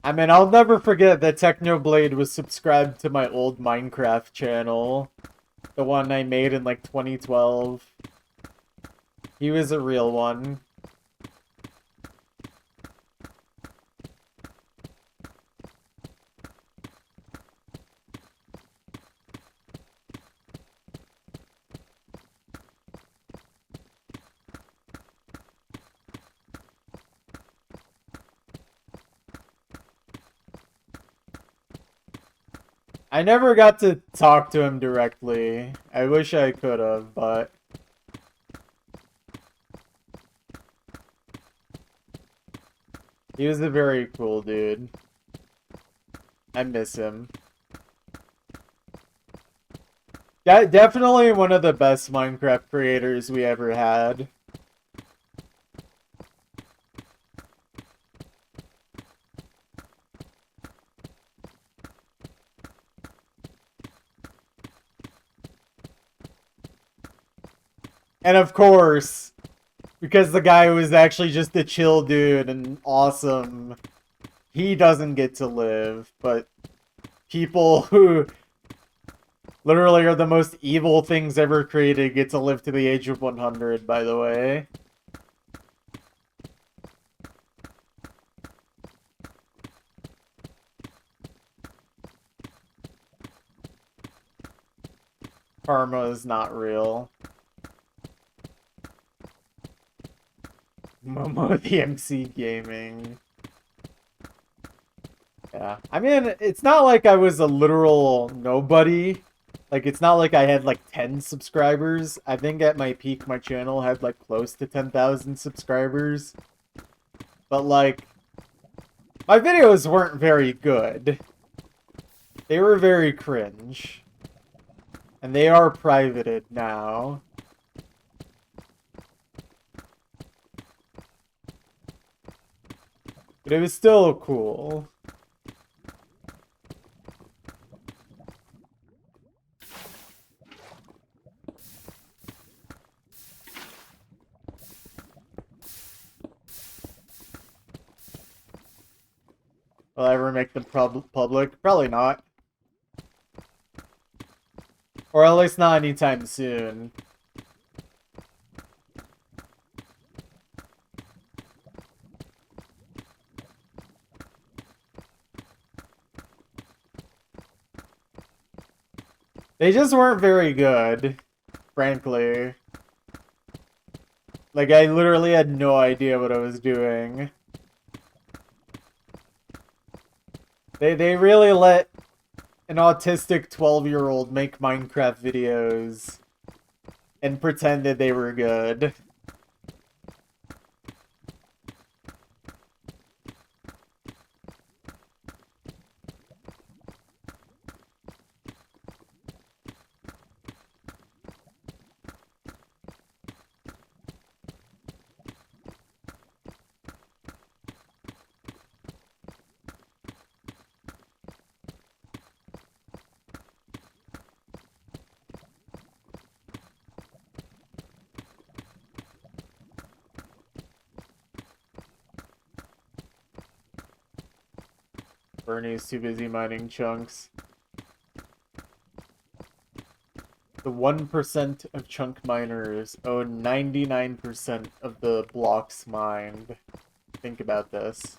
A: I mean, I'll never forget that Technoblade was subscribed to my old Minecraft channel. The one I made in, like, 2012. He was a real one. I never got to talk to him directly. I wish I could have, but... he was a very cool dude. I miss him. Yeah, definitely one of the best Minecraft creators we ever had. And of course, because the guy was actually just a chill dude and awesome, he doesn't get to live, but people who literally are the most evil things ever created get to live to the age of 100, by the way. Karma is not real. Momo the MC Gaming. Yeah. I mean, it's not like I was a literal nobody. Like, it's not like I had, like, 10 subscribers. I think at my peak, my channel had, like, close to 10,000 subscribers. But, like, my videos weren't very good. They were very cringe. And they are privated now. But it was still cool. Will I ever make them public? Probably not. Or at least not anytime soon. They just weren't very good, frankly. Like, I literally had no idea what I was doing. They really let an autistic 12-year-old make Minecraft videos and pretended they were good. Bernie's too busy mining chunks. The 1% of chunk miners own 99% of the blocks mined. Think about this.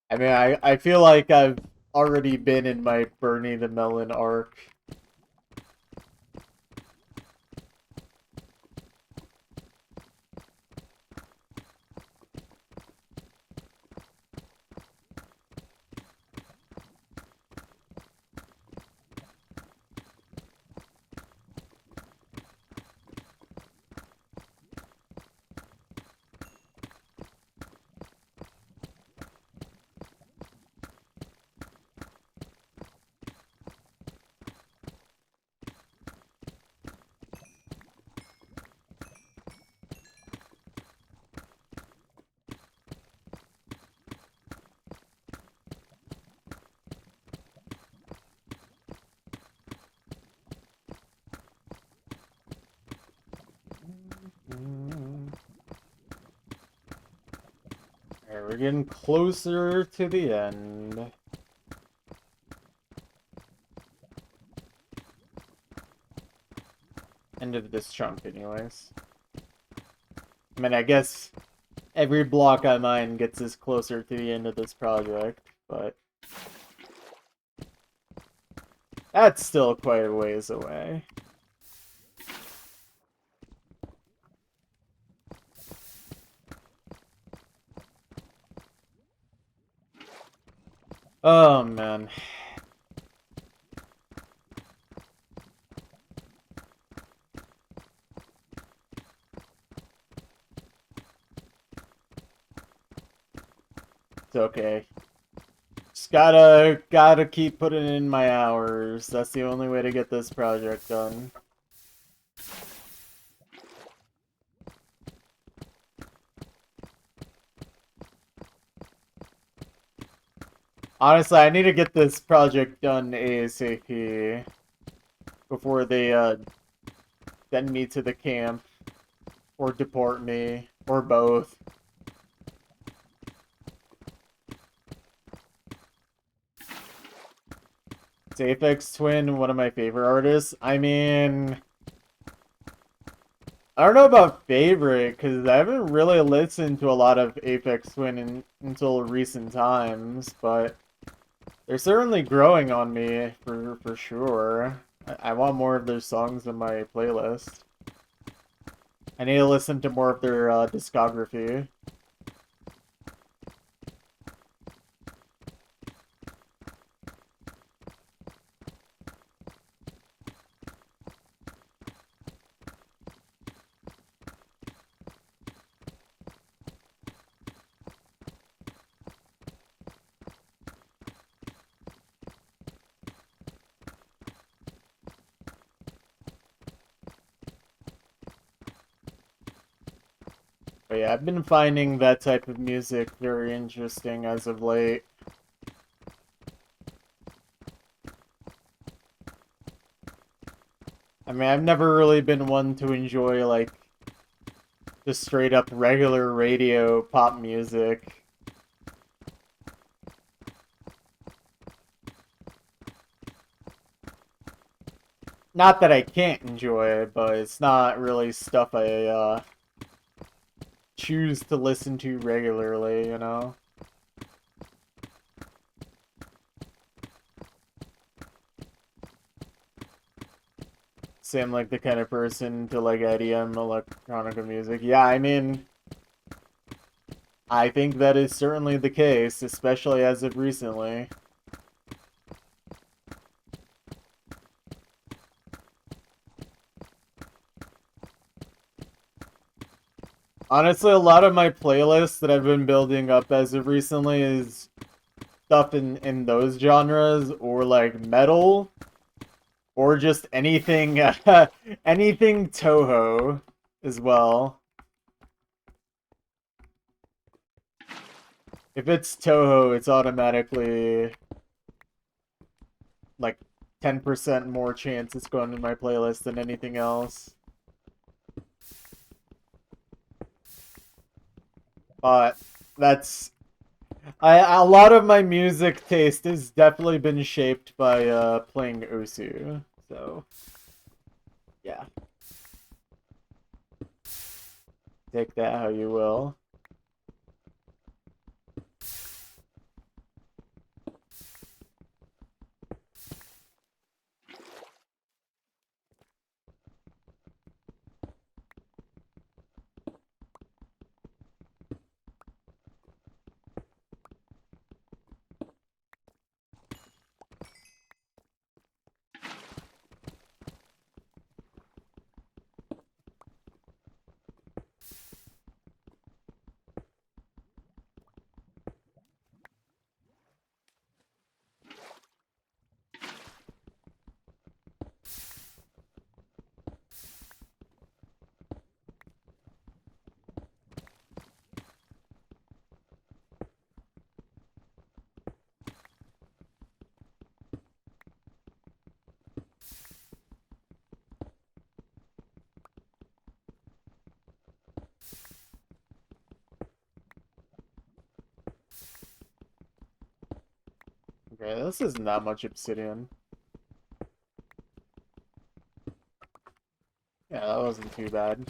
A: I mean, I feel like I've already been in my Bernie the Melon arc. Alright, we're getting closer to the end. End of this chunk, anyways. I mean, I guess every block I mine gets us closer to the end of this project, but that's still quite a ways away. Oh, man. It's okay. Just gotta keep putting in my hours. That's the only way to get this project done. Honestly, I need to get this project done ASAP before they send me to the camp or deport me or both. It's Aphex Twin, one of my favorite artists. I mean, I don't know about favorite, because I haven't really listened to a lot of Aphex Twin until recent times, but they're certainly growing on me, for sure. I want more of their songs in my playlist. I need to listen to more of their discography. But yeah, I've been finding that type of music very interesting as of late. I mean, I've never really been one to enjoy, like, just straight up regular radio pop music. Not that I can't enjoy it, but it's not really stuff I choose to listen to regularly, you know? Same like the kind of person to like EDM electronica music. Yeah, I mean, I think that is certainly the case, especially as of recently. Honestly, a lot of my playlists that I've been building up as of recently is stuff in those genres, or like metal, Or just anything, anything Toho as well. If it's Toho, it's automatically like 10% more chance it's going in my playlist than anything else. But that's a lot of my music taste has definitely been shaped by playing Osu. So yeah. Take that how you will. Okay, this isn't that much obsidian. Yeah, that wasn't too bad.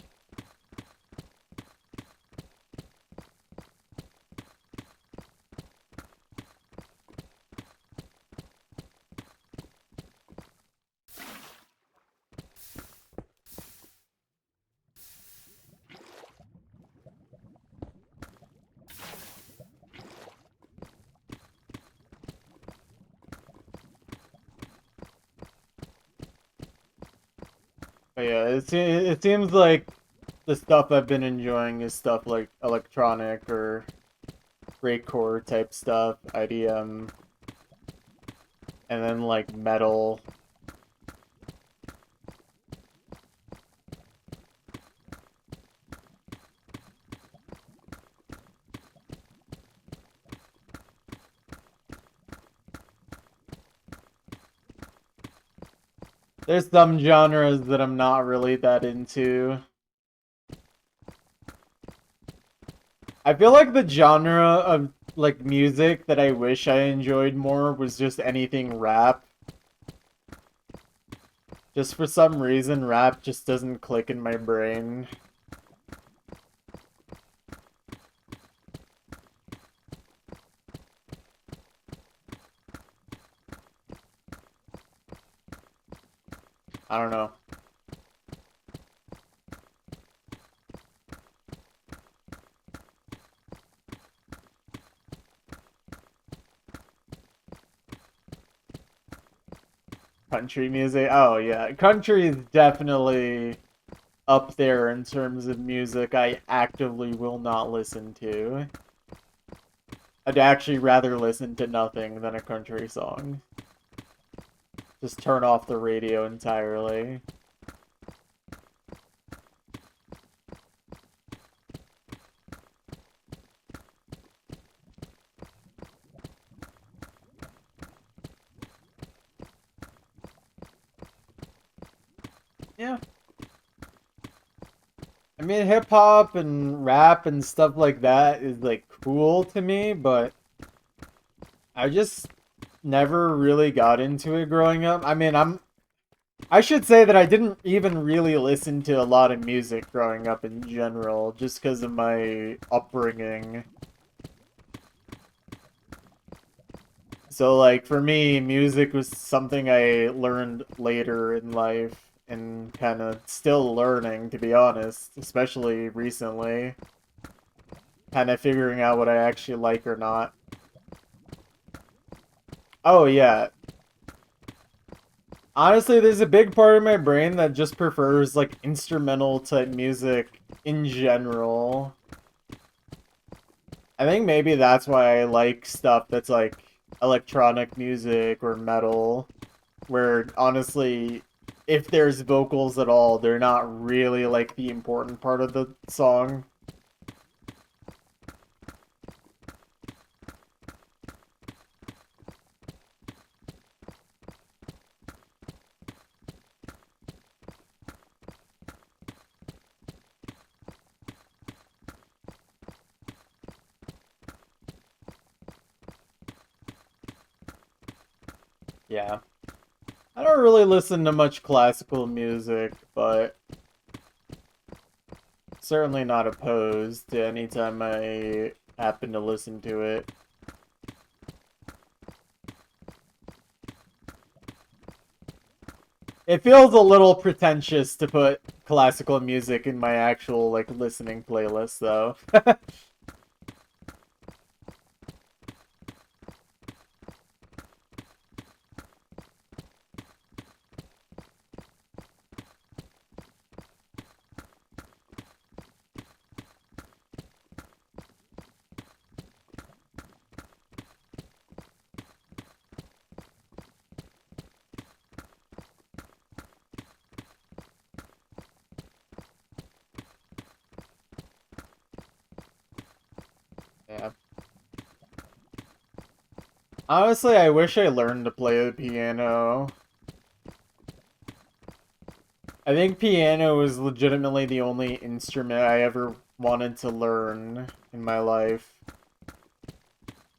A: But yeah, it seems like the stuff I've been enjoying is stuff like electronic or breakcore type stuff, IDM, and then like metal. There's some genres that I'm not really that into. I feel like the genre of like music that I wish I enjoyed more was just anything rap. Just for some reason, rap just doesn't click in my brain. I don't know. Country music? Oh yeah, country is definitely up there in terms of music I actively will not listen to. I'd actually rather listen to nothing than a country song. Just turn off the radio entirely. Yeah. I mean, hip hop and rap and stuff like that is like cool to me, but I just never really got into it growing up. I mean, I should say that I didn't even really listen to a lot of music growing up in general, just because of my upbringing. So, like, for me, music was something I learned later in life and kind of still learning, to be honest, especially recently. Kind of figuring out what I actually like or not. Oh, yeah. Honestly, there's a big part of my brain that just prefers, like, instrumental type music in general. I think maybe that's why I like stuff that's, like, electronic music or metal. where honestly, if there's vocals at all, they're not really like the important part of the song. Yeah. I don't really listen to much classical music, but certainly not opposed to any time I happen to listen to it. It feels a little pretentious to put classical music in my actual, like, listening playlist, though. Yeah. Honestly, I wish I learned to play the piano. I think piano is legitimately the only instrument I ever wanted to learn in my life.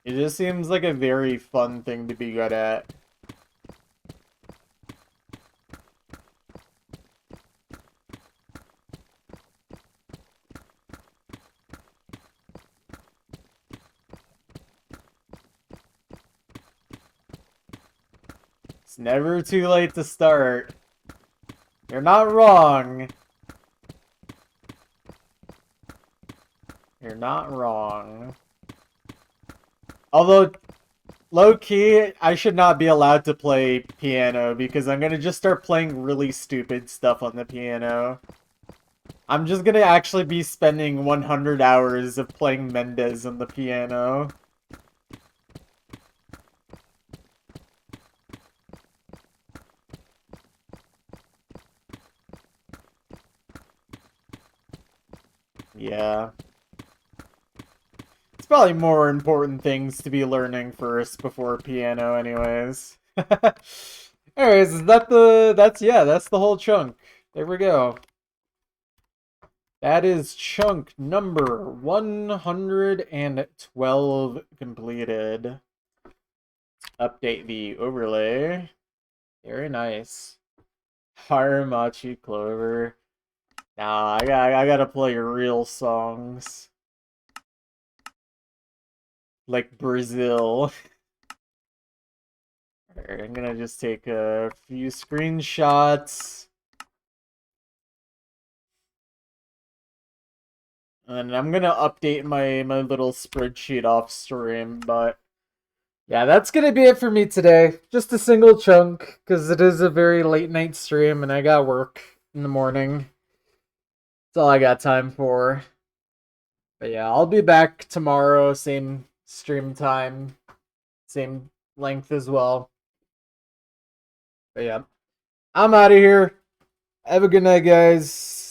A: It just seems like a very fun thing to be good at. It's never too late to start. You're not wrong. You're not wrong. Although, low-key, I should not be allowed to play piano because I'm gonna just start playing really stupid stuff on the piano. I'm just gonna actually be spending 100 hours of playing Mendes on the piano. Yeah. It's probably more important things to be learning first before piano anyways. Anyways, is that that's the whole chunk. There we go. That is chunk number 112 completed. Update the overlay. Very nice. Haramachi Clover. Nah, I gotta play real songs. Like Brazil. Alright, I'm gonna just take a few screenshots. And I'm gonna update my little spreadsheet off stream, but yeah, that's gonna be it for me today. Just a single chunk, because it is a very late night stream and I got work in the morning. That's all I got time for. But yeah, I'll be back tomorrow, same stream time, same length as well. But yeah, I'm out of here. Have a good night, guys.